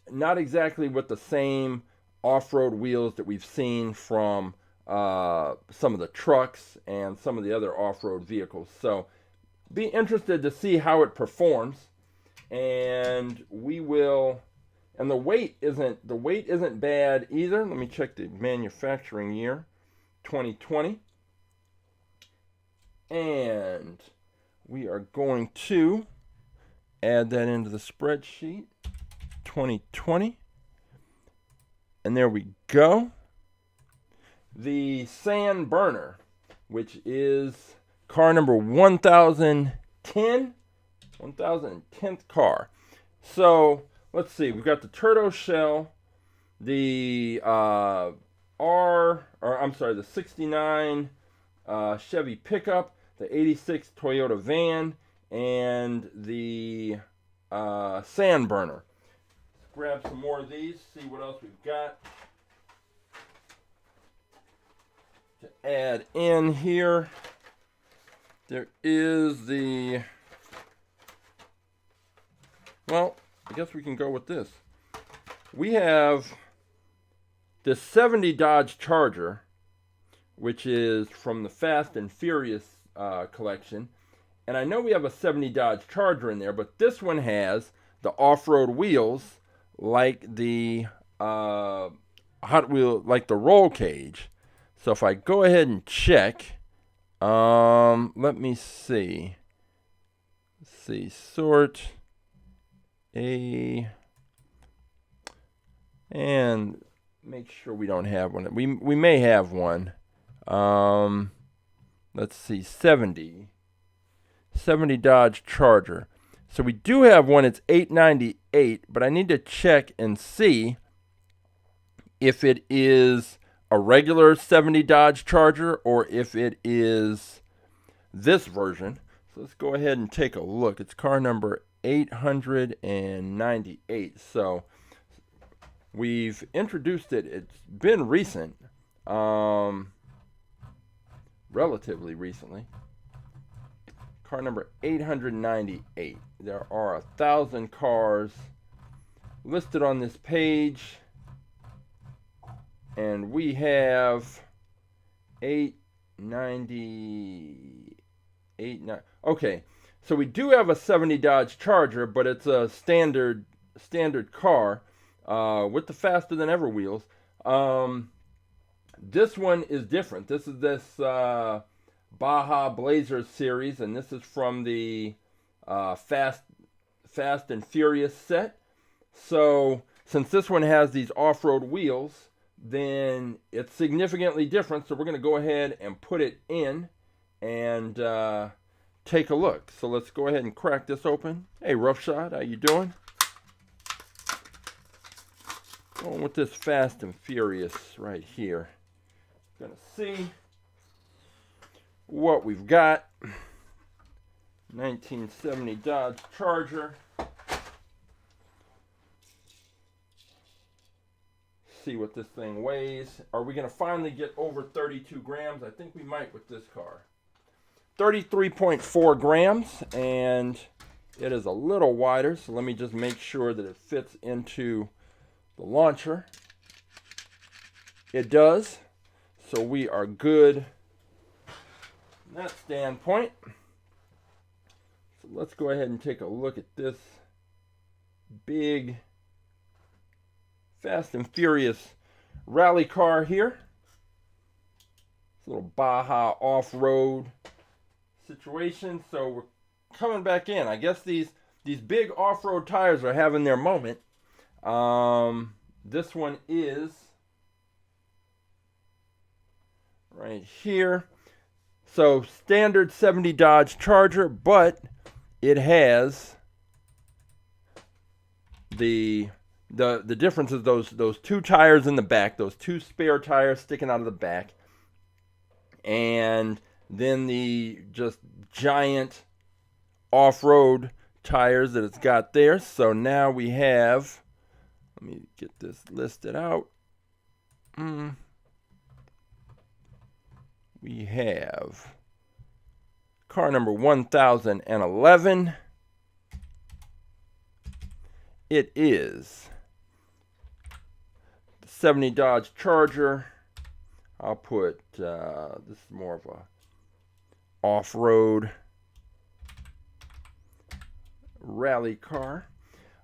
with the same off-road wheels that we've seen from some of the trucks and some of the other off-road vehicles. So be interested to see how it performs, and we will. And the weight isn't bad either. Let me check the manufacturing year, 2020, and we are going to add that into the spreadsheet, 2020, and there we go. The sand burner, which is car number 1010, 1010th car. So let's see, we've got the Turtoshell, the the 69 Chevy Pickup, the 86 Toyota van, and the sand burner. Let's grab some more of these, see what else we've got to add in here. There is the, well, I guess we can go with this. We have the 70 Dodge Charger, which is from the Fast and Furious collection. And I know we have a 70 Dodge Charger in there, but this one has the off-road wheels like the Hot Wheel, like the roll cage. So if I go ahead and check, let me see. Let's see, sort A, and make sure we don't have one. We may have one. Let's see, 70 Dodge Charger. So we do have one. It's $898, but I need to check and see if it is a regular 70 Dodge Charger or if it is this version. So let's go ahead and take a look. It's car number 898. So we've introduced it. It's been recent, relatively recently. Car number 898. There are 1,000 cars listed on this page, and we have 898. Okay, so we do have a 70 Dodge Charger, but it's a standard car with the faster than ever wheels. This one is different. This is this Baja Blazer series, and this is from the Fast and Furious set. So since this one has these off-road wheels, then it's significantly different. So we're going to go ahead and put it in and take a look. So let's go ahead and crack this open. Hey, Roughshod, how you doing? Going with this Fast and Furious right here. Gonna see what we've got. 1970 Dodge Charger. See what this thing weighs. Are we gonna finally get over 32 grams? I think we might with this car. 33.4 grams, and it is a little wider, so let me just make sure that it fits into the launcher. It does, so we are good from that standpoint. So let's go ahead and take a look at this big Fast and Furious rally car here. This little Baja off-road situation. So we're coming back in. I guess these big off-road tires are having their moment. This one is right here. So standard 70 Dodge Charger, but it has the difference is those two tires in the back, those two spare tires sticking out of the back, and then the just giant off-road tires that it's got there. So now we have, let me get this listed out. we have car number 1011. It is the 70 Dodge Charger. I'll put, this is more of a off-road rally car.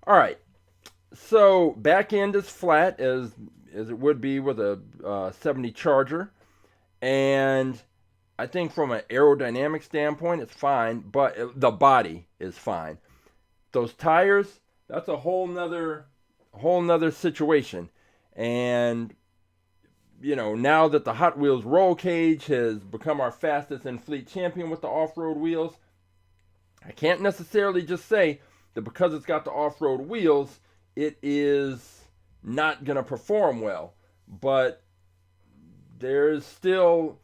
All right, so back end is flat as it would be with a 70 Charger, and I think from an aerodynamic standpoint it's fine, but the body is fine. Those tires, that's a whole nother situation. And you know, now that the Hot Wheels roll cage has become our fastest in fleet champion with the off-road wheels, I can't necessarily just say that because it's got the off-road wheels, it is not going to perform well. But there's still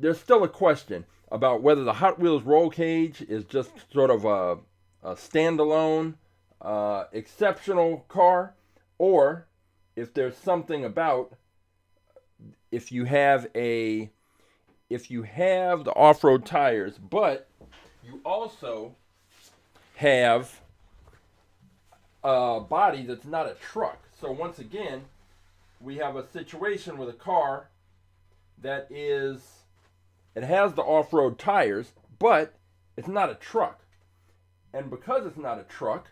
a question about whether the Hot Wheels roll cage is just sort of a standalone, exceptional car, or if there's something about if you have the off-road tires, but you also have a body that's not a truck. So once again, we have a situation with a car that it has the off-road tires, but it's not a truck. And because it's not a truck,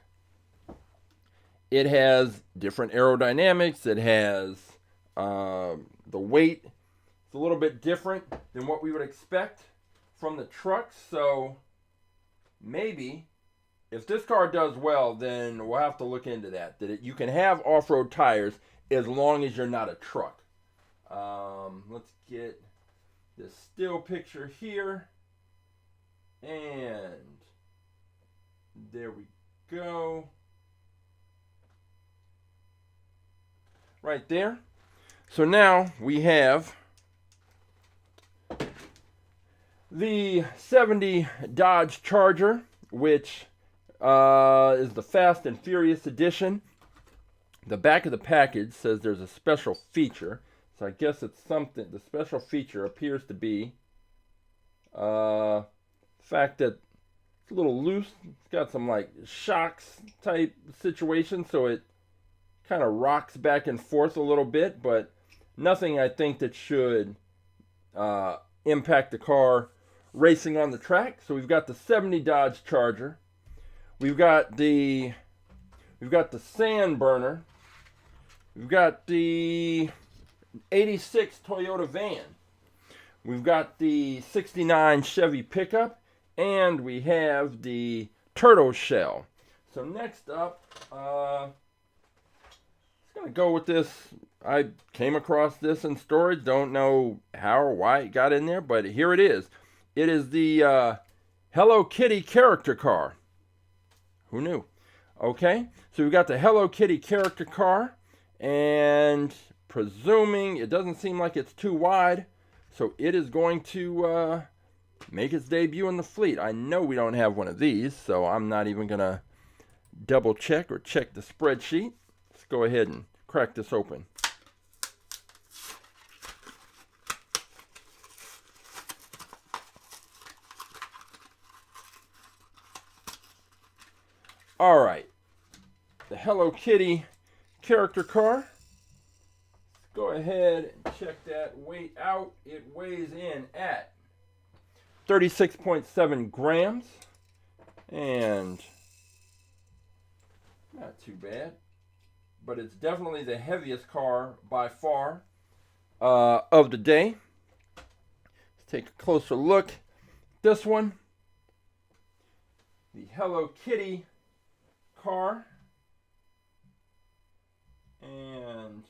it has different aerodynamics. It has the weight. It's a little bit different than what we would expect from the truck. So maybe if this car does well, then we'll have to look into that. You can have off-road tires as long as you're not a truck. Let's get this still picture here. And there we go. Right there. So now we have the 70 Dodge Charger, which is the Fast and Furious edition. The back of the package says there's a special feature. So I guess it's something. The special feature appears to be the fact that it's a little loose. It's got some like shocks type situation, so it kind of rocks back and forth a little bit, but nothing I think that should impact the car racing on the track. So we've got the 70 Dodge Charger. We've got the sand burner. We've got the 86 Toyota van. We've got the 69 Chevy Pickup, and we have the Turtoshell. So next up, I'm going to go with this. I came across this in storage. Don't know how or why it got in there, but here it is. It is the Hello Kitty character car. Who knew? Okay, so we've got the Hello Kitty character car, and presuming it doesn't seem like it's too wide, so it is going to make its debut in the fleet. I know we don't have one of these, so I'm not even going to double check or check the spreadsheet. Let's go ahead and crack this open. All right, the Hello Kitty character car. Let's go ahead and check that weight out. It weighs in at 36.7 grams, and not too bad, but it's definitely the heaviest car by far of the day. Let's take a closer look. This one, the Hello Kitty car, and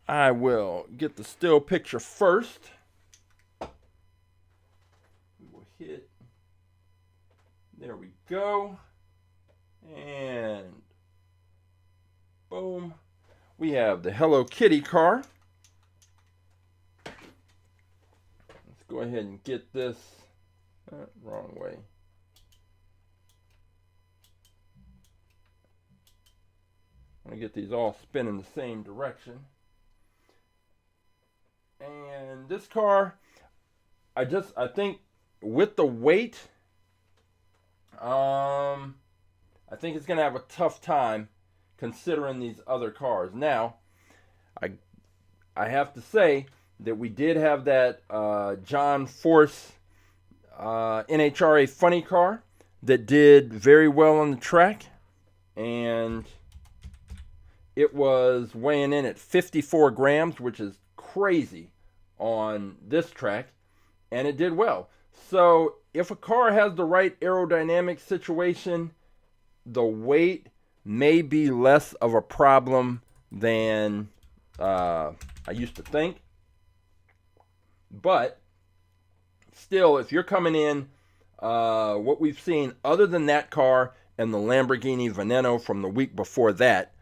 I will get the still picture first. We will hit, there we go, and boom, we have the Hello Kitty car. Let's go ahead and get this wrong way. I'm going to get these all spinning the same direction. And And this car, I think with the weight, I think it's going to have a tough time considering these other cars. Now, I have to say that we did have that John Force NHRA funny car that did very well on the track, and it was weighing in at 54 grams, which is crazy on this track, and it did well. So if a car has the right aerodynamic situation, the weight may be less of a problem than I used to think. But still, if you're coming in, what we've seen other than that car and the Lamborghini Veneno from the week before that,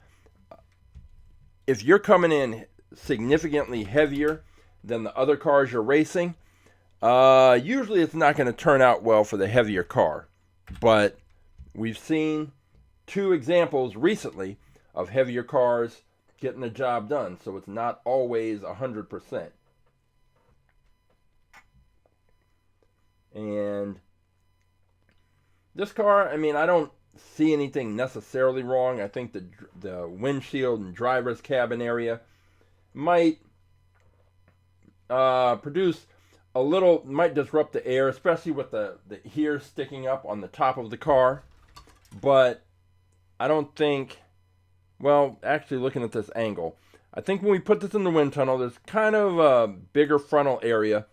if you're coming in significantly heavier than the other cars you're racing, usually it's not going to turn out well for the heavier car. But we've seen 2 examples recently of heavier cars getting the job done, so it's not always 100%. And this car, I mean, I don't see anything necessarily wrong. I think the windshield and driver's cabin area might produce a little, might disrupt the air, especially with the ears sticking up on the top of the car. But I don't think, well, actually looking at this angle, I think when we put this in the wind tunnel, there's kind of a bigger frontal area.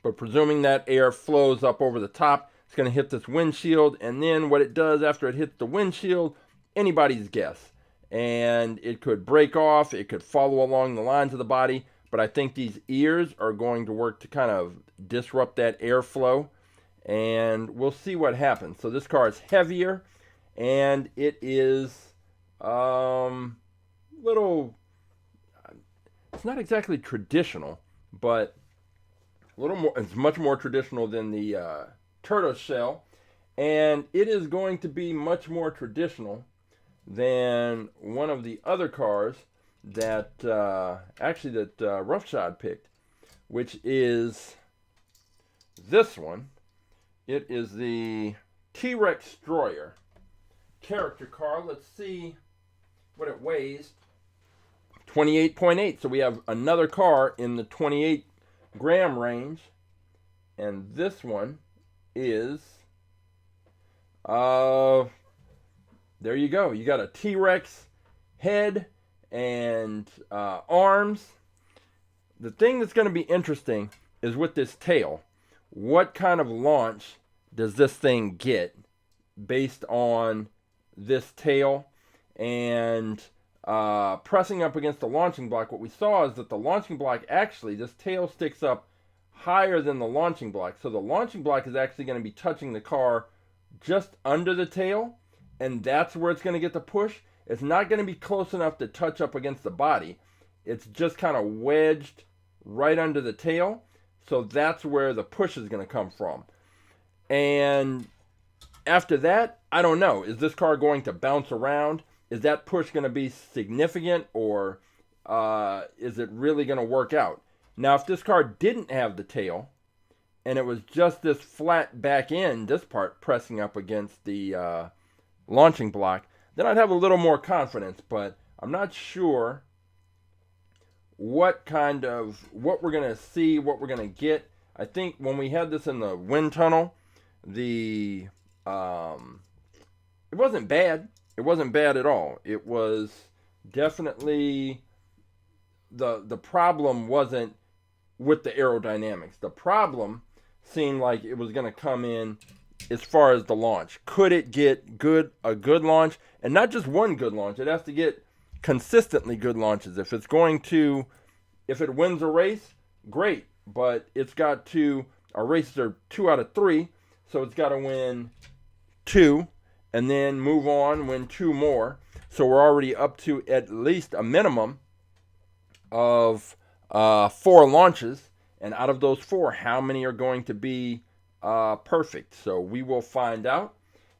But presuming that air flows up over the top, it's going to hit this windshield. And then what it does after it hits the windshield, anybody's guess. And it could break off. It could follow along the lines of the body. But I think these ears are going to work to kind of disrupt that airflow. And we'll see what happens. So this car is heavier. And it is little, it's not exactly traditional, but a little more, it's much more traditional than the Turtoshell, and it is going to be much more traditional than one of the other cars that Roughshod picked, which is this one. It is the Trexstroyer character car. Let's see what it weighs. 28.8. So we have another car in the 28 gram range, and this one is there you go. You got a T-Rex head and arms. The thing that's going to be interesting is with this tail, what kind of launch does this thing get based on this tail? And pressing up against the launching block, what we saw is that the launching block, actually, this tail sticks up higher than the launching block. So the launching block is actually going to be touching the car just under the tail, and that's where it's going to get the push. It's not going to be close enough to touch up against the body. It's just kind of wedged right under the tail. So that's where the push is going to come from. And after that, I don't know. Is this car going to bounce around? Is that push going to be significant, or is it really going to work out? Now, if this car didn't have the tail, and it was just this flat back end, this part pressing up against the launching block, then I'd have a little more confidence. But I'm not sure what we're going to see, what we're going to get. I think when we had this in the wind tunnel, it wasn't bad. It wasn't bad at all. It was definitely, the problem wasn't with the aerodynamics. The problem seemed like it was going to come in as far as the launch. Could it get a good launch? And not just one good launch. It has to get consistently good launches. If it wins a race, great. But it's got to, our races are 2 out of 3. So it's got to win 2. And then move on, win 2 more. So we're already up to at least a minimum of 4 launches. And out of those 4, how many are going to be perfect? So we will find out.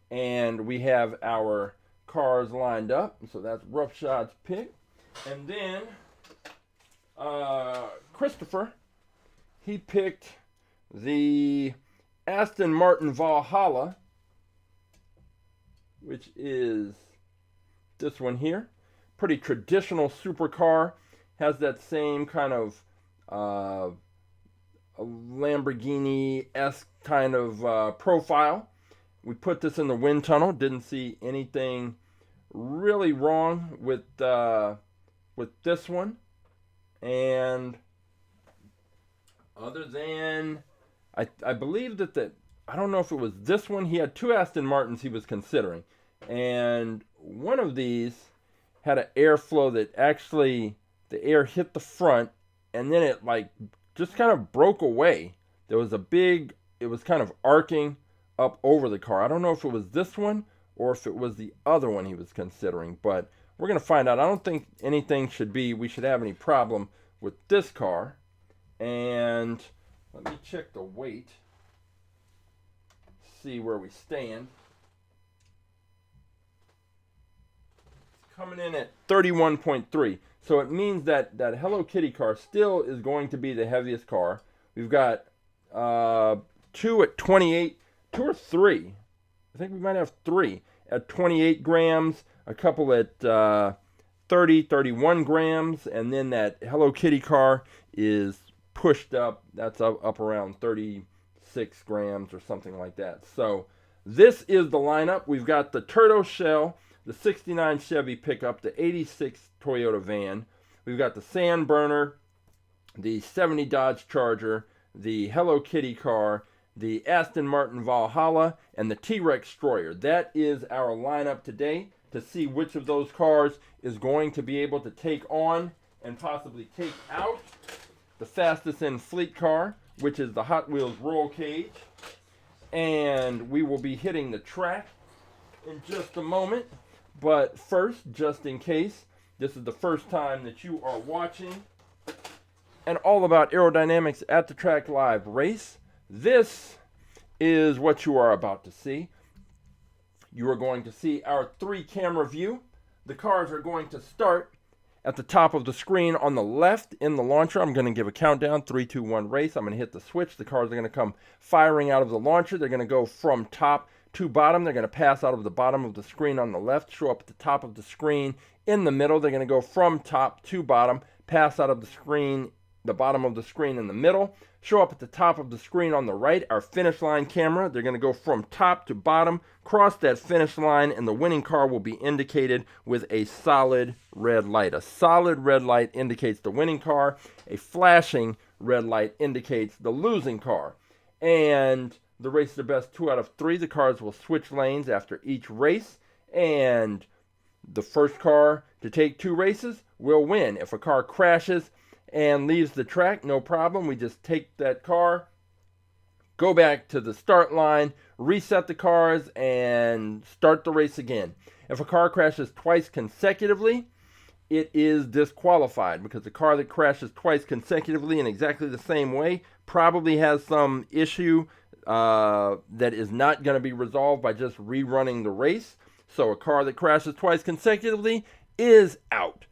And we have our cars lined up. So that's Roughshod's pick. And then Christopher he picked the Aston Martin Valhalla, which is this one here. Pretty traditional supercar. Has that same kind of a Lamborghini-esque kind of profile. We put this in the wind tunnel. Didn't see anything really wrong with this one. And other than, I believe that I don't know if it was this one. He had two Aston Martins he was considering. And one of these had an airflow that actually, the air hit the front and then it like just kind of broke away. There was it was kind of arcing up over the car. I don't know if it was this one or if it was the other one he was considering, but we're going to find out. I don't think we should have any problem with this car. And let me check the weight, see where we stand. It's coming in at 31.3. So it means that Hello Kitty car still is going to be the heaviest car. We've got two at 28, two or three. I think we might have three at 28 grams, a couple at 30, 31 grams, and then that Hello Kitty car is pushed up. That's up around 36 grams or something like that. So this is the lineup. We've got the Turtoshell, the 69 Chevy Pickup, the 86 Toyota van. We've got the Sandburner, the 70 Dodge Charger, the Hello Kitty car, the Aston Martin Valhalla, and the Trexstroyer. That is our lineup today to see which of those cars is going to be able to take on and possibly take out the fastest in fleet car, which is the Hot Wheels roll cage. And we will be hitting the track in just a moment. But first, just in case this is the first time that you are watching an all about aerodynamics at the track live race, this is what you are about to see. You are going to see our 3-camera view. The cars are going to start at the top of the screen on the left in the launcher. I'm going to give a countdown, 3, 2, 1, race. I'm going to hit the switch. The cars are going to come firing out of the launcher. They're going to go from top to bottom. They're going to pass out of the bottom of the screen on the left, show up at the top of the screen in the middle. They're going to go from top to bottom, pass out of the screen, the bottom of the screen in the middle, show up at the top of the screen on the right, our finish line camera. They're going to go from top to bottom, cross that finish line, and the winning car will be indicated with a solid red light. A solid red light indicates the winning car. A flashing red light indicates the losing car. And the race is the best 2 out of 3. The cars will switch lanes after each race, and the first car to take 2 races will win. If a car crashes and leaves the track, no problem. We just take that car, go back to the start line, reset the cars, and start the race again. If a car crashes twice consecutively, it is disqualified, because the car that crashes twice consecutively in exactly the same way probably has some issue that is not going to be resolved by just rerunning the race. So a car that crashes twice consecutively is out.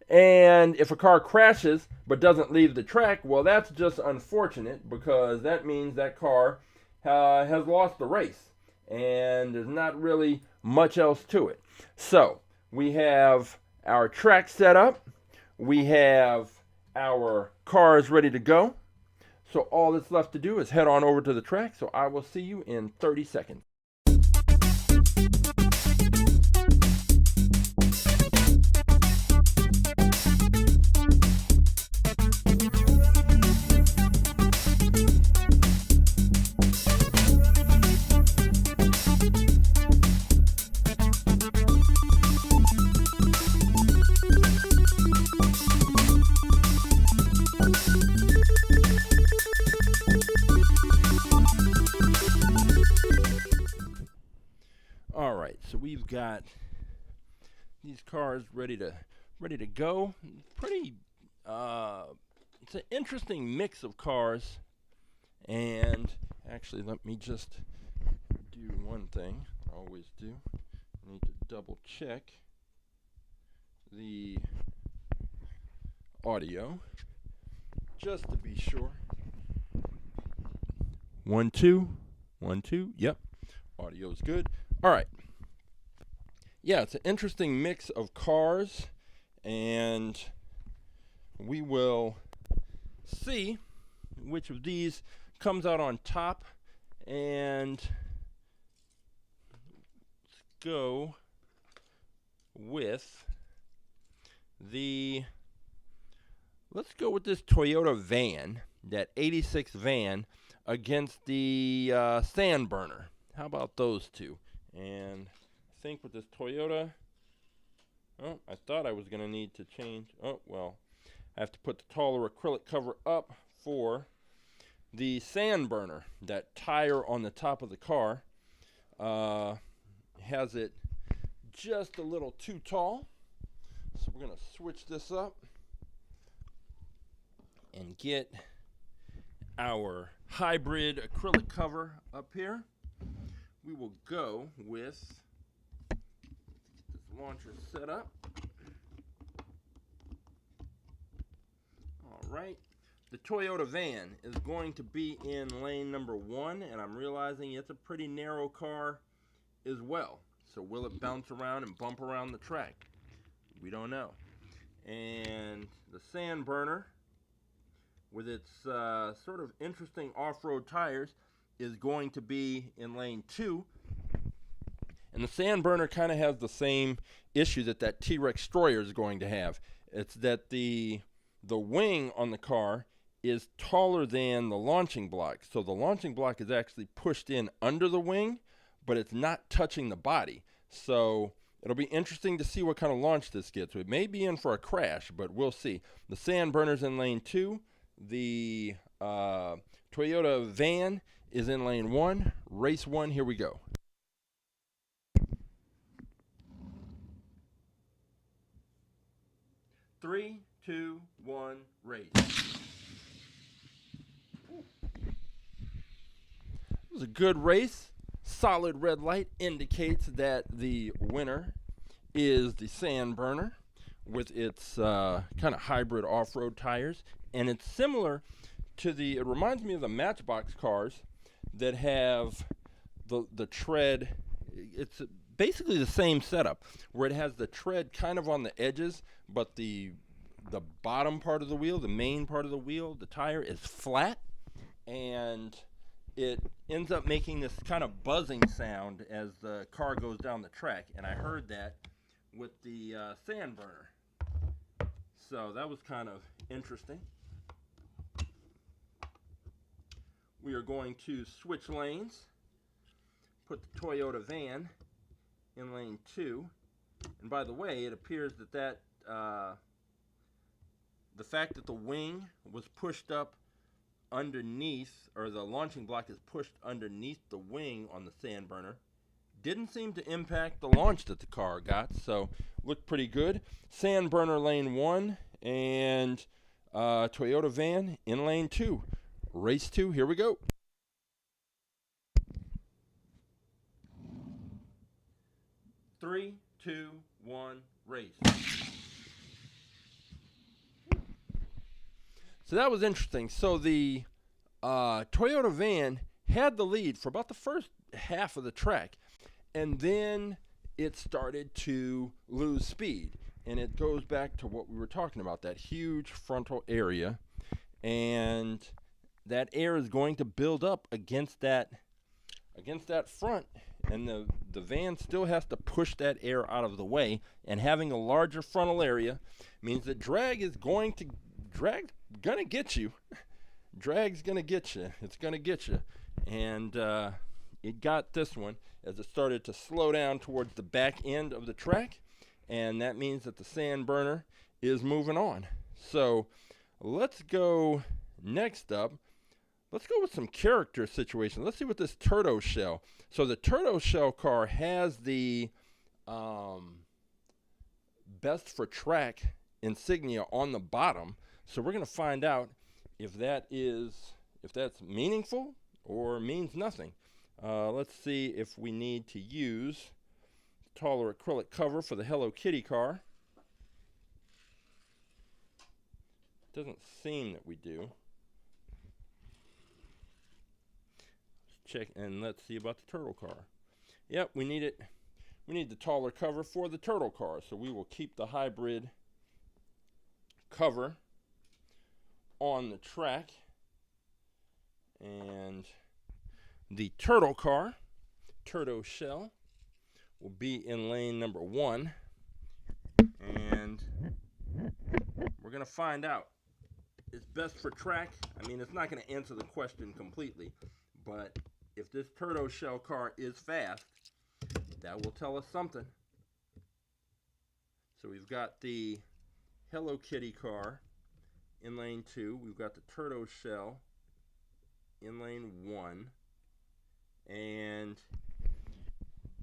And if a car crashes but doesn't leave the track, well, that's just unfortunate, because that means that car has lost the race, and there's not really much else to it. So we have our track set up. We have our cars ready to go. So all that's left to do is head on over to the track. So I will see you in 30 seconds. So we've got these cars ready to go. Pretty it's an interesting mix of cars. And actually, let me just do one thing I always do. I need to double check the audio just to be sure. 1, 2. 1, 2. Yep. Audio's good. All right. Yeah, it's an interesting mix of cars, and we will see which of these comes out on top. And let's go with this Toyota van, that 86 van, against the Sandburner. How about those two? And I think with this Toyota, oh, I thought I was going to need to change. Oh, well, I have to put the taller acrylic cover up for the Sandburner. That tire on the top of the car has it just a little too tall. So we're going to switch this up and get our hybrid acrylic cover up here. We will go with this launcher set up. All right. The Toyota van is going to be in lane number 1, and I'm realizing it's a pretty narrow car as well. So will it bounce around and bump around the track? We don't know. And the Sandburner, with its sort of interesting off-road tires, is going to be in lane 2. And the Sandburner kind of has the same issue that Trexstroyer is going to have. It's that the wing on the car is taller than the launching block. So the launching block is actually pushed in under the wing, but it's not touching the body. So it'll be interesting to see what kind of launch this gets. It may be in for a crash, but we'll see. The Sandburner's in lane 2. The Toyota van is in lane 1. Race 1, here we go. Three, 2, 1, race. It was a good race. Solid red light indicates that the winner is the Sandburner with its kind of hybrid off-road tires. And it's similar to it reminds me of the Matchbox cars that have the tread. It's basically the same setup where it has the tread kind of on the edges, but the bottom part of the wheel, the main part of the wheel, the tire is flat, and it ends up making this kind of buzzing sound as the car goes down the track. And I heard that with the Sandburner. So that was kind of interesting. We are going to switch lanes, put the Toyota van in lane 2. And by the way, it appears that the fact that the wing was pushed up underneath, or the launching block is pushed underneath the wing on the Sandburner, didn't seem to impact the launch that the car got. So looked pretty good. Sandburner lane 1 and Toyota van in lane 2. Race 2, here we go. Three, 2, 1, race. So that was interesting. So the Toyota van had the lead for about the first half of the track, and then it started to lose speed. And it goes back to what we were talking about, that huge frontal area, and that air is going to build up against that front, and the van still has to push that air out of the way. And having a larger frontal area means that drag's gonna get you. Drag's gonna get you. It's gonna get you. And it got this one as it started to slow down towards the back end of the track, and that means that the Sandburner is moving on. So let's go next up. Let's go with some character situations. Let's see what this Turtoshell. So the Turtoshell car has the best for track insignia on the bottom. So we're going to find out if that's meaningful or means nothing. Let's see if we need to use taller acrylic cover for the Hello Kitty car. Doesn't seem that we do. check and let's see about the turtle car. Yep, we need it. We need the taller cover for the turtle car, so we will keep the hybrid cover on the track. And the turtle car, Turtoshell, will be in lane number 1. And we're going to find out. It's best for track. I mean, it's not going to answer the question completely, but if this Turtoshell car is fast, that will tell us something. So we've got the Hello Kitty car in lane 2. We've got the Turtoshell in lane 1. And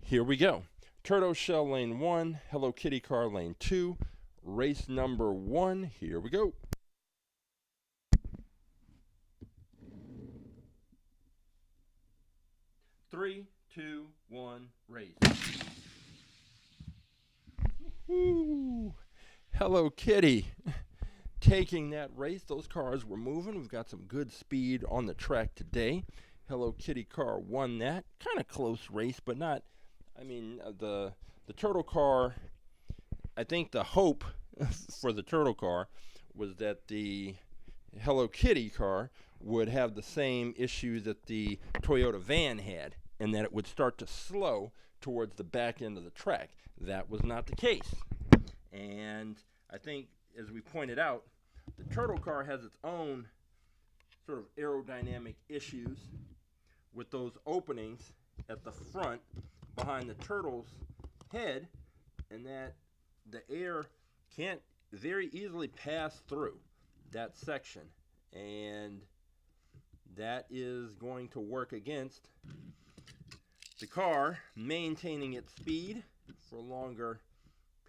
here we go. Turtoshell lane 1, Hello Kitty car lane 2. Race number 1. Here we go. Three, two, one, race. Ooh, Hello Kitty taking that race. Those cars were moving. We've got some good speed on the track today. Hello Kitty car won that. Kind of close race, but not. I mean, the turtle car. I think the hope for the turtle car was that the Hello Kitty car would have the same issue that the Toyota van had, and that it would start to slow towards the back end of the track. That was not the case. And I think, as we pointed out, the turtle car has its own sort of aerodynamic issues with those openings at the front behind the turtle's head, and that the air can't very easily pass through that section. And that is going to work against the car maintaining its speed for a longer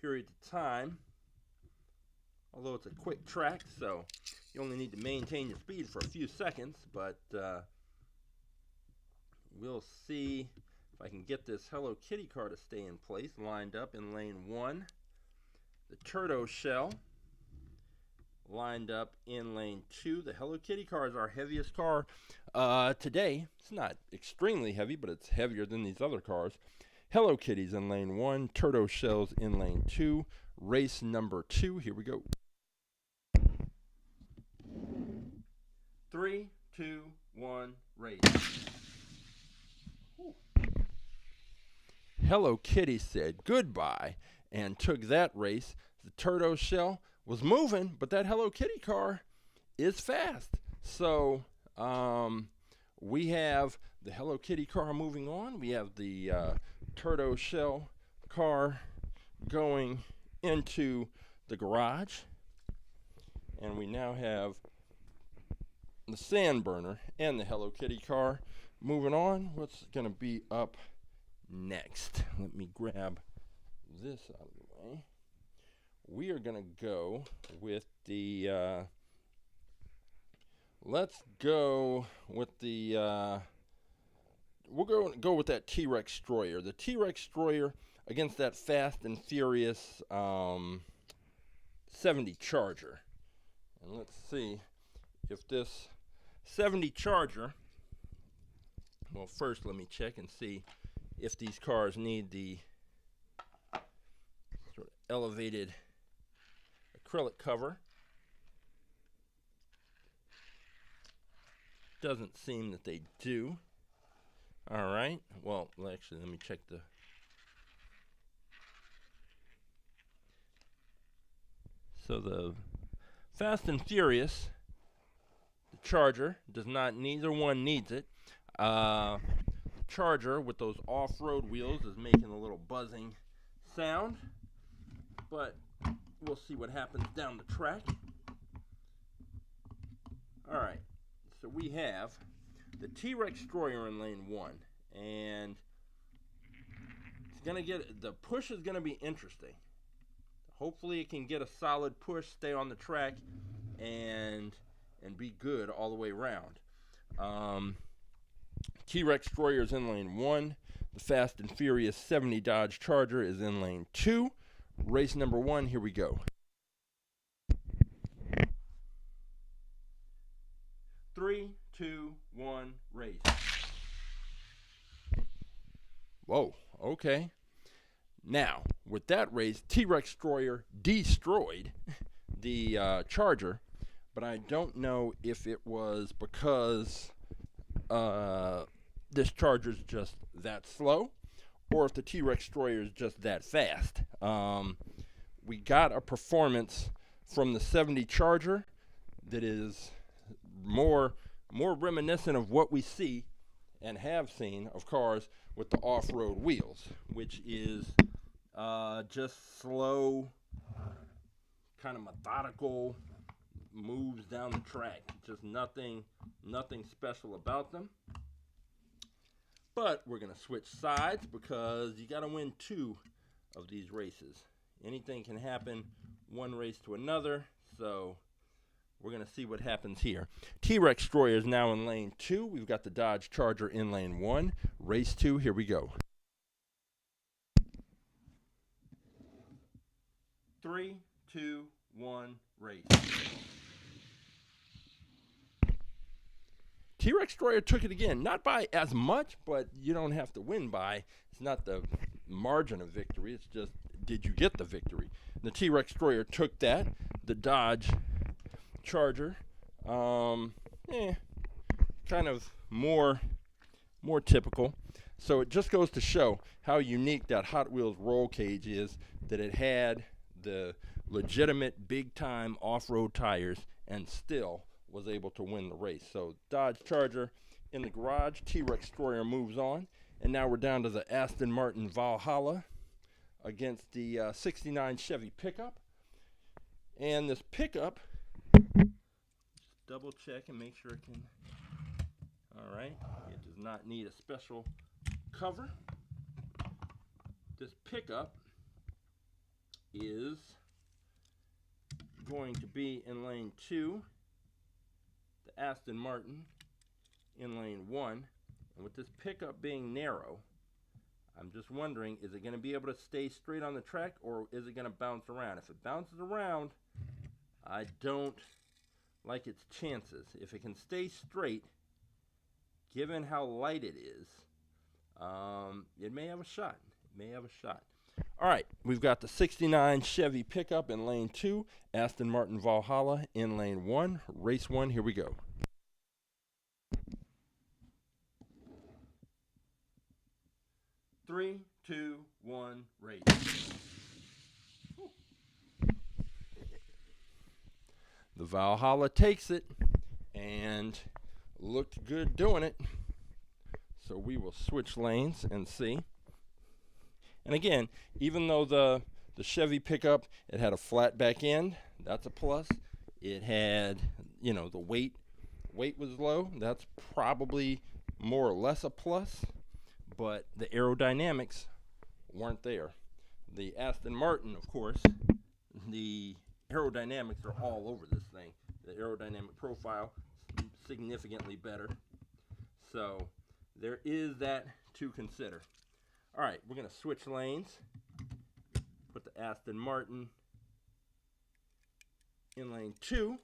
period of time. Although it's a quick track, so you only need to maintain your speed for a few seconds, but we'll see if I can get this Hello Kitty car to stay in place, lined up in lane 1. The Turtoshell lined up in lane 2. The Hello Kitty car is our heaviest car today. It's not extremely heavy, but it's heavier than these other cars. Hello Kitty's in lane 1. Turtoshell's in lane 2. Race number 2. Here we go. 3, 2, 1, race. Ooh. Hello Kitty said goodbye and took that race. The Turtoshell was moving, but that Hello Kitty car is fast. So we have the Hello Kitty car moving on. We have the Turtoshell car going into the garage. And we now have the Sandburner and the Hello Kitty car moving on. What's going to be up next? Let me grab this out of the way. We are going to go with the let's go with the we'll go with that Trexstroyer. The Trexstroyer against that Fast and Furious 70 Charger. And let's see if this 70 Charger, well, first let me check and see if these cars need the sort of elevated acrylic cover. Doesn't seem that they do. All right. Well, actually, let me check the. So the Fast and Furious, the Charger does not. Neither one needs it. Charger with those off-road wheels is making a little buzzing sound, but we'll see what happens down the track. All right. So we have the Trexstroyer in lane 1, and it's gonna get the push is gonna be interesting. Hopefully, it can get a solid push, stay on the track, and be good all the way around. Trexstroyer is in lane 1. The Fast and Furious 70 Dodge Charger is in lane 2. Race number 1. Here we go. 3, 2, 1, race. Whoa, okay. Now, with that race, Trexstroyer destroyed the Charger, but I don't know if it was because this Charger's just that slow, or if the Trexstroyer is just that fast. We got a performance from the 70 Charger that is more reminiscent of what we see and have seen of cars with the off-road wheels, which is just slow, kind of methodical moves down the track. Just nothing special about them. But we're gonna switch sides because you gotta win 2 of these races. Anything can happen one race to another, so we're gonna see what happens here. Trexstroyer is now in lane 2. We've got the Dodge Charger in lane 1. Race 2, here we go. 3, 2, 1, race. Trexstroyer took it again, not by as much, but you don't have to win by. It's not the margin of victory, it's just, did you get the victory? The Trexstroyer took that. The Dodge Charger, kind of more typical. So it just goes to show how unique that Hot Wheels roll cage is, that it had the legitimate big-time off-road tires and still was able to win the race. So Dodge Charger in the garage, Trexstroyer moves on, and now we're down to the Aston Martin Valhalla against the 69 Chevy Pickup. And this pickup, just double check and make sure it can, all right, it does not need a special cover. This pickup is going to be in lane 2, the Aston Martin in lane 1, and with this pickup being narrow, I'm just wondering, is it going to be able to stay straight on the track, or is it going to bounce around? If it bounces around, I don't like its chances. If it can stay straight, given how light it is, it may have a shot. It may have a shot. All right, we've got the 69 Chevy Pickup in lane 2, Aston Martin Valhalla in lane 1. Race 1, here we go. Three, two, one, race. The Valhalla takes it and looked good doing it. So we will switch lanes and see. And again, even though the Chevy Pickup, it had a flat back end, that's a plus. It had, the weight was low. That's probably more or less a plus. But the aerodynamics weren't there. The Aston Martin, of course, the aerodynamics are all over this thing. The aerodynamic profile significantly better. So there is that to consider. All right, we're going to switch lanes. Put the Aston Martin in lane 2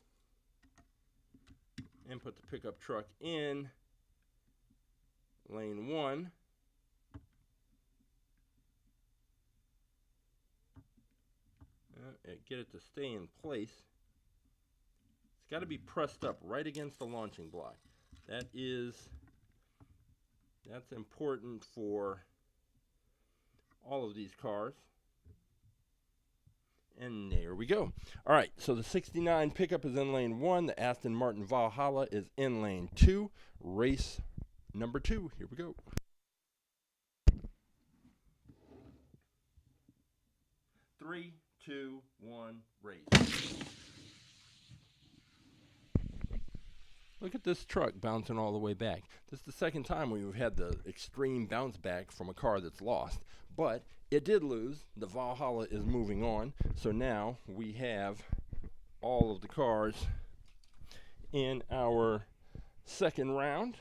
and put the pickup truck in lane 1. Get it to stay in place. It's got to be pressed up right against the launching block. That's important for all of these cars. And there we go. All right, so the 69 Pickup is in lane 1. The Aston Martin Valhalla is in lane 2. Race number 2. Here we go. 3, 2, 1, race. Look at this truck bouncing all the way back. This is the second time we've had the extreme bounce back from a car that's lost. But it did lose. The Valhalla is moving on. So now we have all of the cars in our second round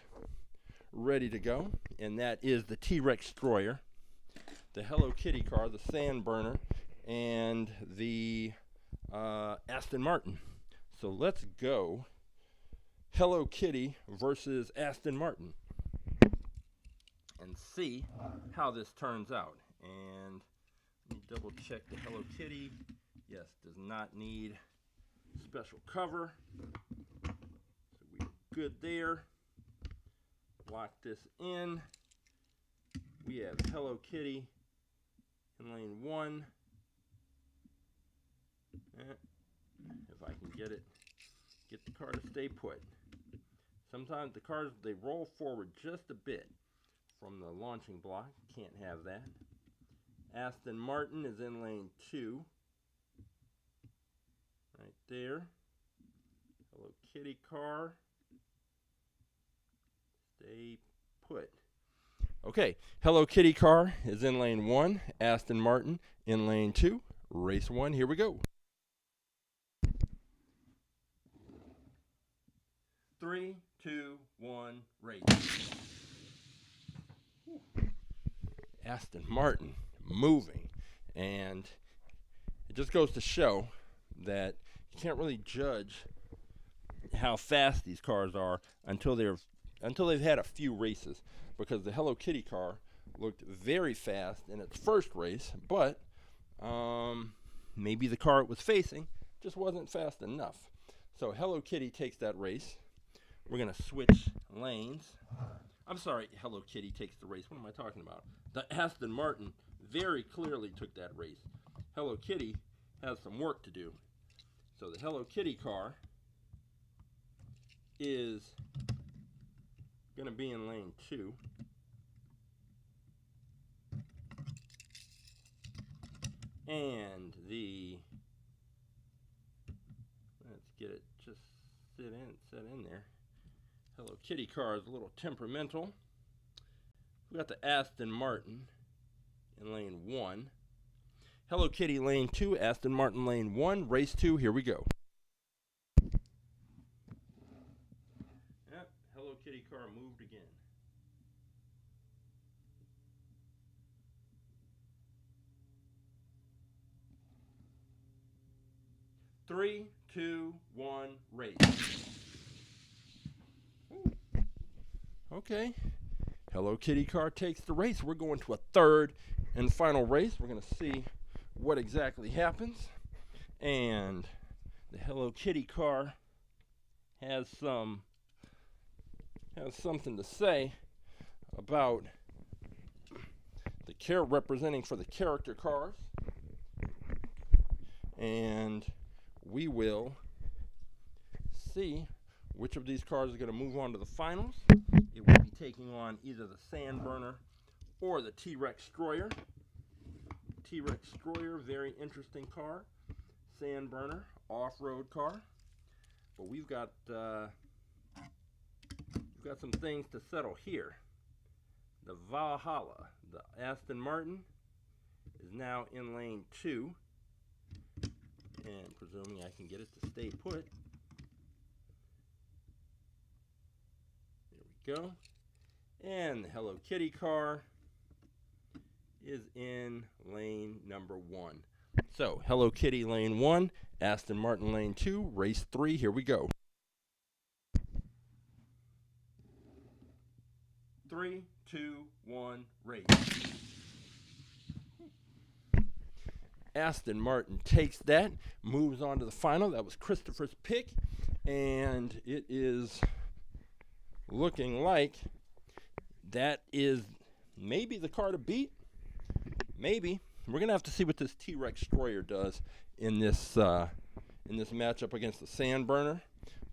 ready to go. And that is the Trexstroyer, the Hello Kitty car, the Sand Burner, and the Aston Martin. So let's go Hello Kitty versus Aston Martin. and see how this turns out. And let me double check the Hello Kitty. Yes, does not need special cover. So we're good there. Lock this in. We have Hello Kitty in lane 1. If I can get the car to stay put. Sometimes the cars, they roll forward just a bit from the launching block. Can't have that. Aston Martin is in lane 2. Right there. Hello Kitty car. Stay put. Okay, Hello Kitty car is in lane 1. Aston Martin in lane 2. Race 1, here we go. 3, 2, 1, race. Aston Martin moving, and it just goes to show that you can't really judge how fast these cars are until they've had a few races, because the Hello Kitty car looked very fast in its first race, but maybe the car it was facing just wasn't fast enough. So Hello Kitty takes that race. We're going to switch lanes. I'm sorry, Hello Kitty takes the race. What am I talking about? The Aston Martin very clearly took that race. Hello Kitty has some work to do. So the Hello Kitty car is going to be in lane 2. And let's get it just set in there. Hello Kitty car is a little temperamental. We got the Aston Martin in lane 1. Hello Kitty lane 2, Aston Martin lane 1, race 2, here we go. Yep, Hello Kitty car moved again. Three, 2, 1, race. Okay. Hello Kitty car takes the race. We're going to a third and final race. We're going to see what exactly happens. And the Hello Kitty car has something to say about the representing for the character cars. And we will see which of these cars is going to move on to the finals. It will be taking on either the Sandburner or the Trexstroyer. Trexstroyer, very interesting car. Sandburner, off-road car. But we've got some things to settle here. The Valhalla, the Aston Martin, is now in lane 2. And presuming I can get it to stay put. There we go. And the Hello Kitty car is in lane number 1. So, Hello Kitty lane 1, Aston Martin lane 2, race 3, here we go. 3, 2, 1, race. Aston Martin takes that, moves on to the final. That was Christopher's pick, and it is looking like that is maybe the car to beat. Maybe. We're going to have to see what this Trexstroyer does in this matchup against the Sandburner,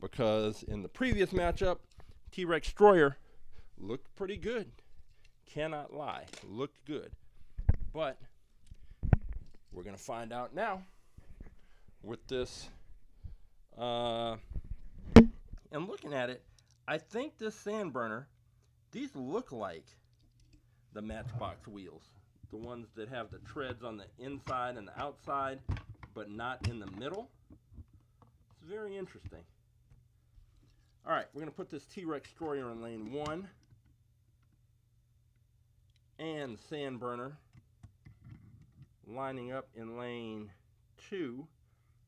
because in the previous matchup, Trexstroyer looked pretty good. Cannot lie. Looked good. But we're going to find out now with this. And looking at it, I think this Sandburner, these look like the Matchbox wheels. The ones that have the treads on the inside and the outside, but not in the middle. It's very interesting. All right, we're going to put this Trexstroyer in lane 1. And the Sandburner lining up in lane 2.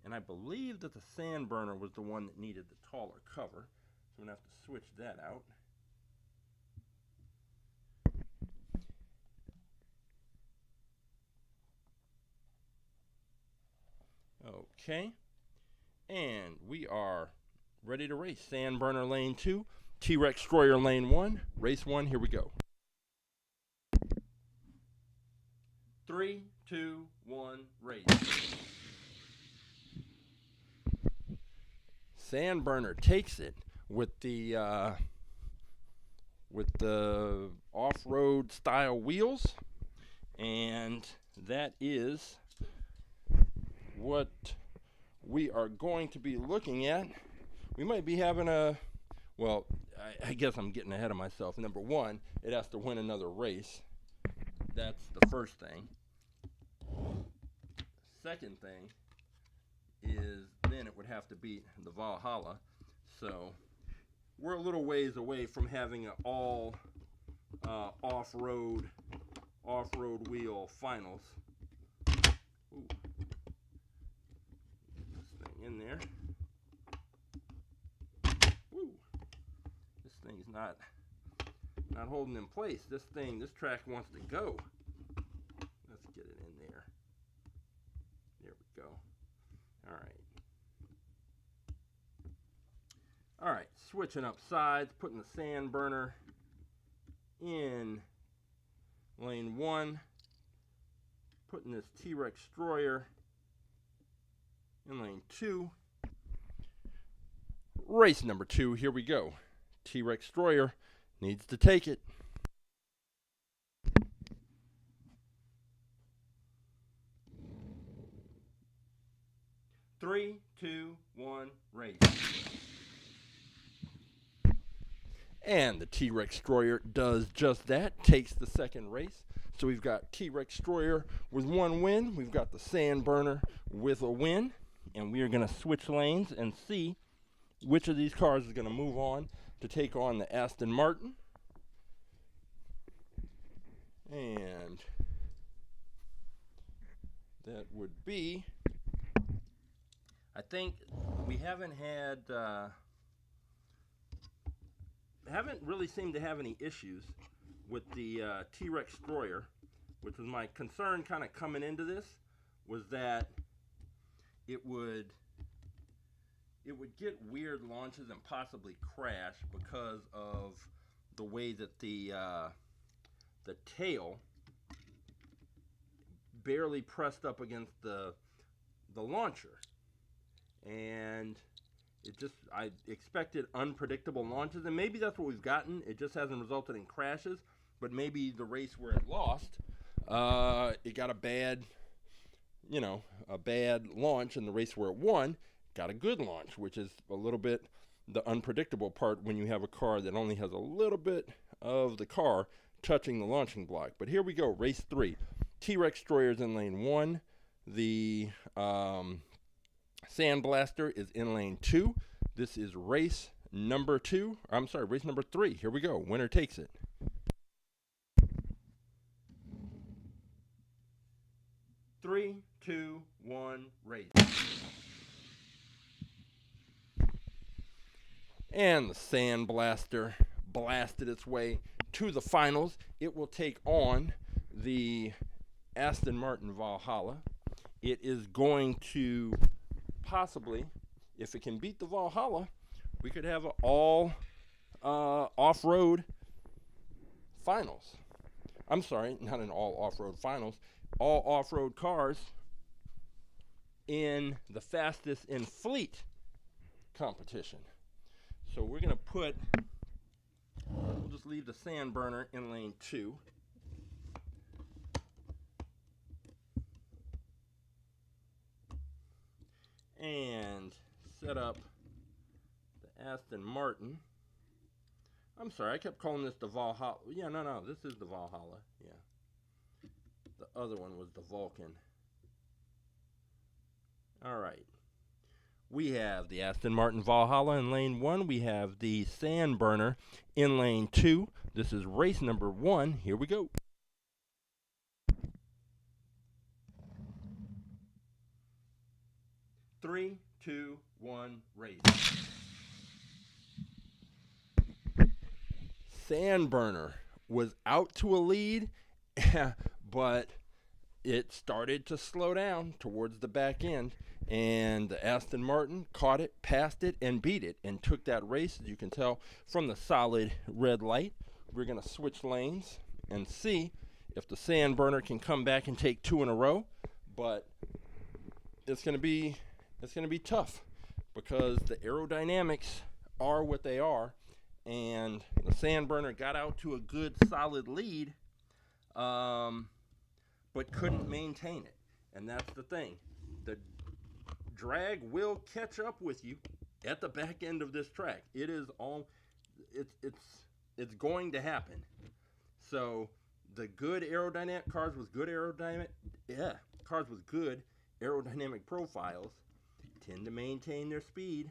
And I believe that the Sandburner was the one that needed the taller cover. So I'm going to have to switch that out. Okay, and we are ready to race. Sandburner lane 2, Trexstroyer lane 1, race 1, here we go. 3, 2, 1, race. Sandburner takes it with the off-road style wheels, and that is what we are going to be looking at. We might be having I guess I'm getting ahead of myself. Number one, it has to win another race. That's the first thing. Second thing is then it would have to beat the Valhalla. So we're a little ways away from having an all off-road wheel finals. Ooh. This thing in there. Woo. This thing's not holding in place. This track wants to go. Let's get it in there. There we go. All right, switching up sides, putting the Sandburner in lane 1, putting this Trexstroyer in lane 2. Race number 2, here we go. Trexstroyer needs to take it. Three, two, one, race. And the Trexstroyer does just that, takes the second race. So we've got Trexstroyer with 1 win. We've got the Sandburner with a win. And we are going to switch lanes and see which of these cars is going to move on to take on the Aston Martin. And that would be, I think we haven't really seemed to have any issues with the Trexstroyer, which was my concern kind of coming into this, was that it would get weird launches and possibly crash because of the way that the tail barely pressed up against the launcher. And I expected unpredictable launches, and maybe that's what we've gotten. It just hasn't resulted in crashes, but maybe the race where it lost, it got a bad launch, and the race where it won got a good launch, which is a little bit the unpredictable part when you have a car that only has a little bit of the car touching the launching block. But here we go, race 3. Trexstroyer's in lane 1. The Sandblaster is in lane 2. This is race number 3. Here we go. Winner takes it. Three, two, one, race. And the Sandblaster blasted its way to the finals. It will take on the Aston Martin Valhalla. It is going to possibly, if it can beat the Valhalla, we could have an all off-road finals. I'm sorry, not an all off-road finals. All off-road cars in the fastest in fleet competition. So we're going to we'll just leave the Sandburner in lane 2. And set up the Aston Martin. I'm sorry, I kept calling this the Valhalla. Yeah, no, this is the Valhalla. Yeah. The other one was the Vulcan. All right. We have the Aston Martin Valhalla in lane 1. We have the Sandburner in lane 2. This is race number 1. Here we go. Three, two, one, race. Sandburner was out to a lead, but it started to slow down towards the back end, and the Aston Martin caught it, passed it, and beat it, and took that race, as you can tell from the solid red light. We're going to switch lanes and see if the Sandburner can come back and take 2 in a row, but it's going to be tough because the aerodynamics are what they are, and the Sandburner got out to a good solid lead, but couldn't maintain it. And that's the thing. The drag will catch up with you at the back end of this track. It's going to happen. So the good aerodynamic cars with good aerodynamic profiles tend to maintain their speed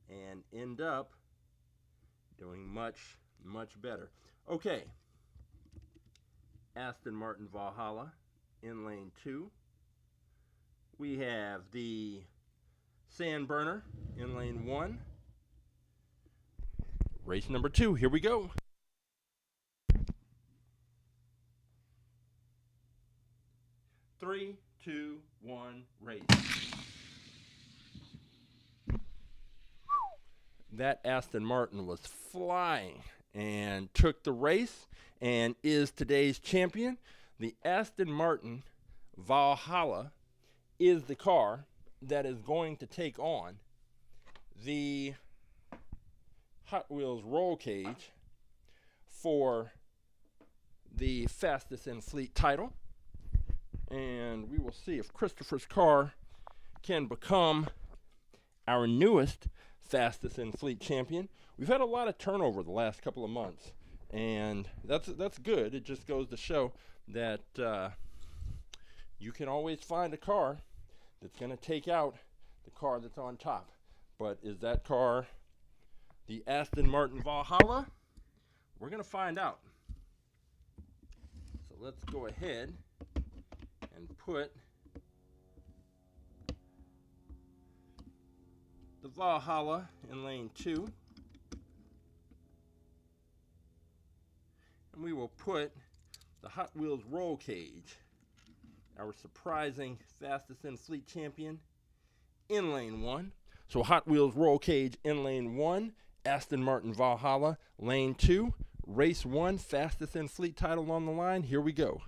and end up doing much, much better. Okay, Aston Martin Valhalla in lane 2. We have the Sandburner in lane 1. Race number 2, here we go. Three, two, one, race. That Aston Martin was flying and took the race and is today's champion. The Aston Martin Valhalla is the car that is going to take on the Hot Wheels roll cage for the fastest in fleet title. And we will see if Christopher's car can become our newest fastest in fleet champion. We've had a lot of turnover the last couple of months, and that's good. It just goes to show that you can always find a car that's going to take out the car that's on top. But is that car the Aston Martin Valhalla? We're going to find out. So let's go ahead and put the Valhalla in lane 2. And we will put the Hot Wheels roll cage, our surprising fastest in fleet champion, in lane 1. So Hot Wheels roll cage in lane 1, Aston Martin Valhalla lane 2, race 1, fastest in fleet title on the line. Here we go.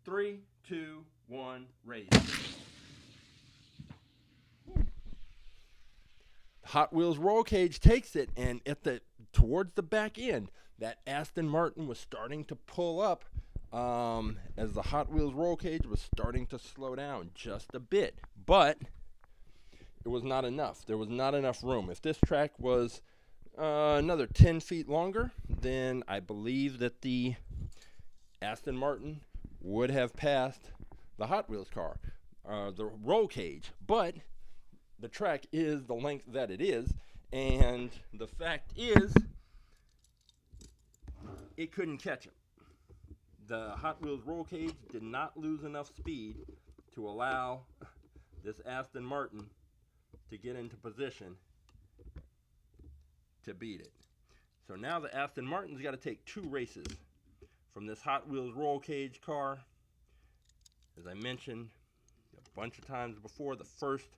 3, 2, 1, race. Hot Wheels roll cage takes it, and towards the back end, that Aston Martin was starting to pull up as the Hot Wheels roll cage was starting to slow down just a bit, but it was not enough. There was not enough room. If this track was another 10 feet longer, then I believe that the Aston Martin would have passed the Hot Wheels car, the roll cage, but the track is the length that it is, and the fact is, it couldn't catch him. The Hot Wheels roll cage did not lose enough speed to allow this Aston Martin to get into position to beat it. So now the Aston Martin's got to take 2 races from this Hot Wheels roll cage car. As I mentioned a bunch of times before, the first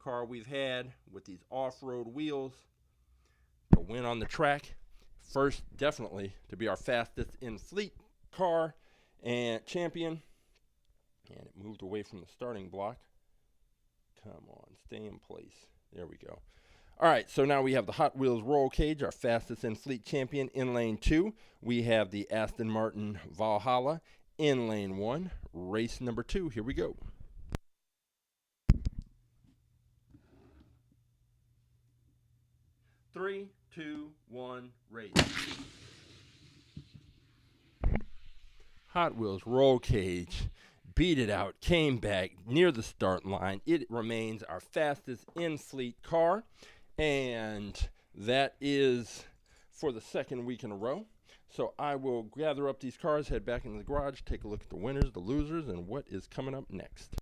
car we've had with these off-road wheels to win on the track. First, definitely, to be our fastest in fleet car and champion. And it moved away from the starting block. Come on, stay in place. There we go. All right, so now we have the Hot Wheels roll cage, our fastest in fleet champion, in lane 2. We have the Aston Martin Valhalla in lane 1. Race number 2. Here we go. 3, 2, 1, race. Hot Wheels roll cage beat it out, came back near the start line. It remains our fastest in-fleet car, and that is for the second week in a row. So I will gather up these cars, head back into the garage, take a look at the winners, the losers, and what is coming up next.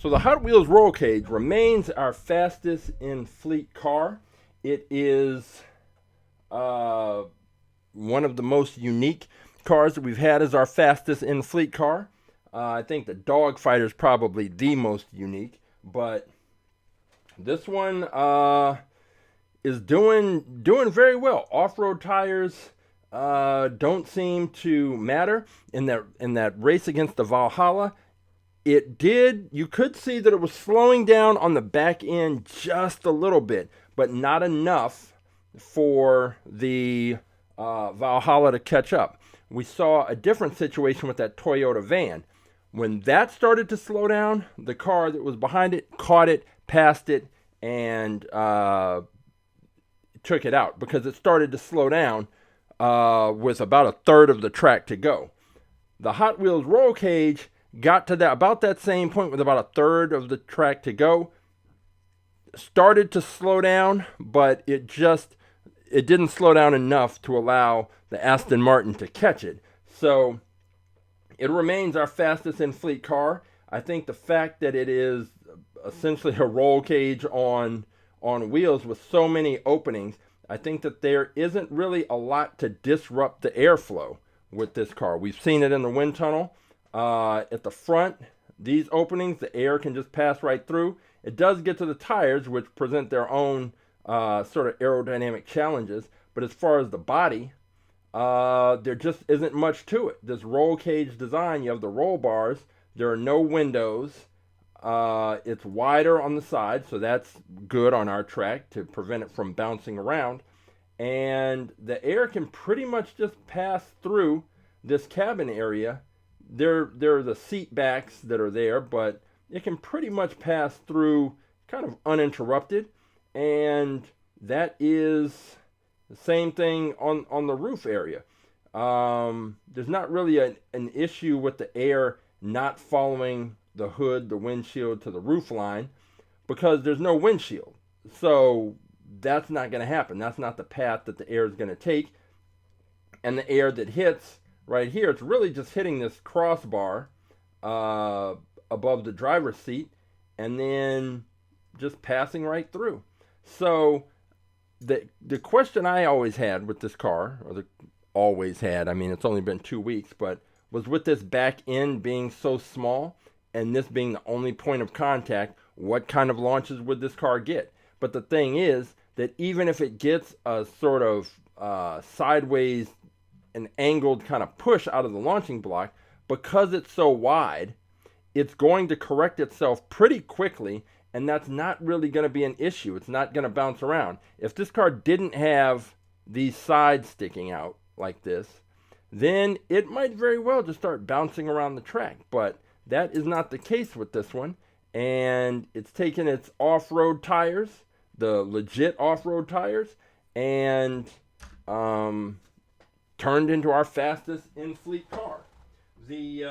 So the Hot Wheels roll cage remains our fastest in fleet car. It is one of the most unique cars that we've had as our fastest in fleet car. I think the Dogfighter is probably the most unique, but this one is doing very well. Off-road tires don't seem to matter in that race against the Valhalla. You could see that it was slowing down on the back end just a little bit, but not enough for the Valhalla to catch up. We saw a different situation with that Toyota van. When that started to slow down, the car that was behind it caught it, passed it, and took it out because it started to slow down with about a third of the track to go. The Hot Wheels roll cage got to about that same point with about a third of the track to go. Started to slow down, but it didn't slow down enough to allow the Aston Martin to catch it. So it remains our fastest in fleet car. I think the fact that it is essentially a roll cage on wheels with so many openings, I think that there isn't really a lot to disrupt the airflow with this car. We've seen it in the wind tunnel. At the front, these openings, the air can just pass right through. It does get to the tires, which present their own sort of aerodynamic challenges. But as far as the body, there just isn't much to it. This roll cage design, you have the roll bars. There are no windows. It's wider on the side, so that's good on our track to prevent it from bouncing around. And the air can pretty much just pass through this cabin area. There are the seat backs that are there, but it can pretty much pass through kind of uninterrupted. And that is the same thing on the roof area. There's not really an issue with the air not following the hood, the windshield to the roof line because there's no windshield. So that's not going to happen. That's not the path that the air is going to take. And the air that hits right here, it's really just hitting this crossbar above the driver's seat and then just passing right through. So the question I always had with this car, I mean, it's only been 2 weeks, but was with this back end being so small and this being the only point of contact, what kind of launches would this car get? But the thing is that even if it gets a sort of sideways, an angled kind of push out of the launching block, because it's so wide, it's going to correct itself pretty quickly, and that's not really going to be an issue. It's not going to bounce around. If this car didn't have these sides sticking out like this, then it might very well just start bouncing around the track. But that is not the case with this one, and it's taken its off-road tires, the legit off-road tires, and turned into our fastest in-fleet car. The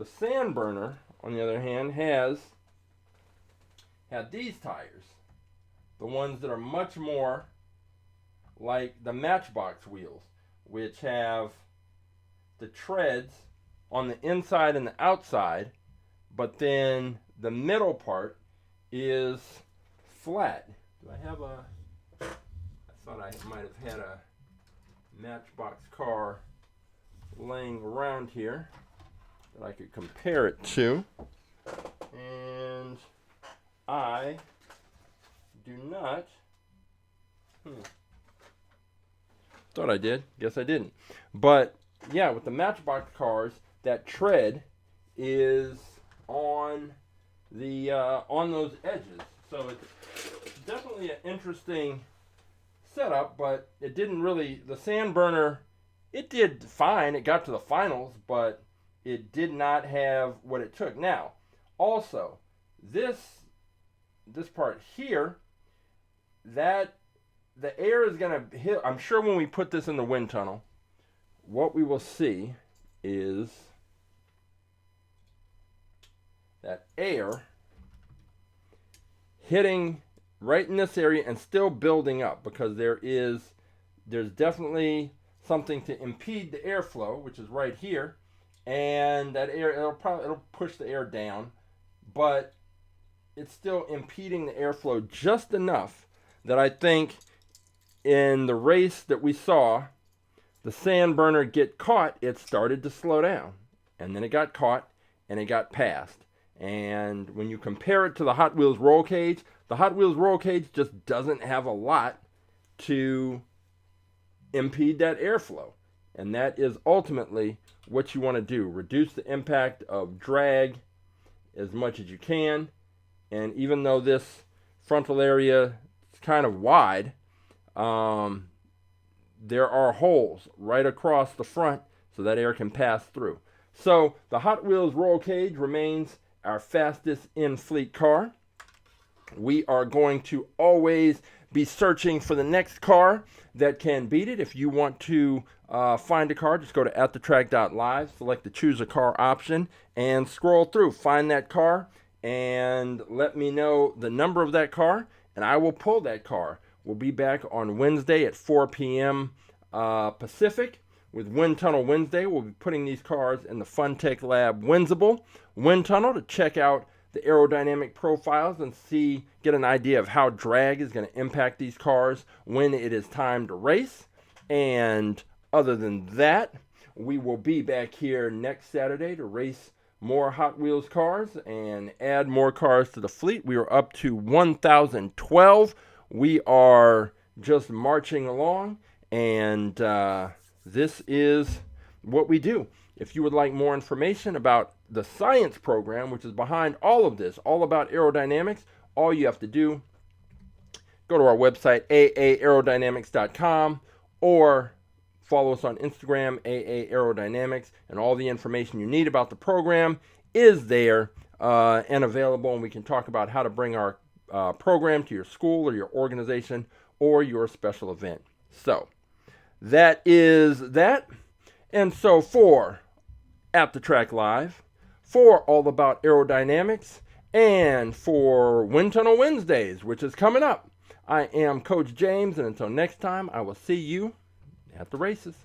sand burner, on the other hand, had these tires, the ones that are much more like the Matchbox wheels, which have the treads on the inside and the outside, but then the middle part is flat. Do I have I thought I might have had a Matchbox car laying around here that I could compare it to, and I do not. Thought I did. Guess I didn't. But yeah, with the Matchbox cars, that tread is on the on those edges. So it's definitely an interesting setup, but it didn't really. The sand burner, it did fine. It got to the finals, but it did not have what it took. Now, also, this part here, that the air is going to hit. I'm sure when we put this in the wind tunnel, what we will see is that air hitting right in this area and still building up, because there's definitely something to impede the airflow, which is right here, and that air, it'll push the air down, but it's still impeding the airflow just enough that I think in the race that we saw, the sand burner get caught, it started to slow down. And then it got caught and it got passed. And when you compare it to the Hot Wheels roll cage, the Hot Wheels roll cage just doesn't have a lot to impede that airflow. And that is ultimately what you want to do. Reduce the impact of drag as much as you can. And even though this frontal area is kind of wide, there are holes right across the front so that air can pass through. So the Hot Wheels roll cage remains our fastest in-fleet car. We are going to always be searching for the next car that can beat it. If you want to find a car, just go to AtTheTrack.live, select the choose a car option, and scroll through. Find that car and let me know the number of that car, and I will pull that car. We'll be back on Wednesday at 4 p.m. Pacific with Wind Tunnel Wednesday. We'll be putting these cars in the FunTech Lab Windsable Wind Tunnel to check out the aerodynamic profiles and get an idea of how drag is going to impact these cars when it is time to race. And other than that, we will be back here next Saturday to race more Hot Wheels cars and add more cars to the fleet. We are up to 1,012. We are just marching along, and this is what we do. If you would like more information about the science program, which is behind all of this, all about aerodynamics, all you have to do, go to our website, aaerodynamics.com, or follow us on Instagram, aaerodynamics, and all the information you need about the program is there and available, and we can talk about how to bring our program to your school or your organization or your special event. So that is that. And so for At the Track Live, for All About Aerodynamics, and for Wind Tunnel Wednesdays, which is coming up, I am Coach James, and until next time, I will see you at the races.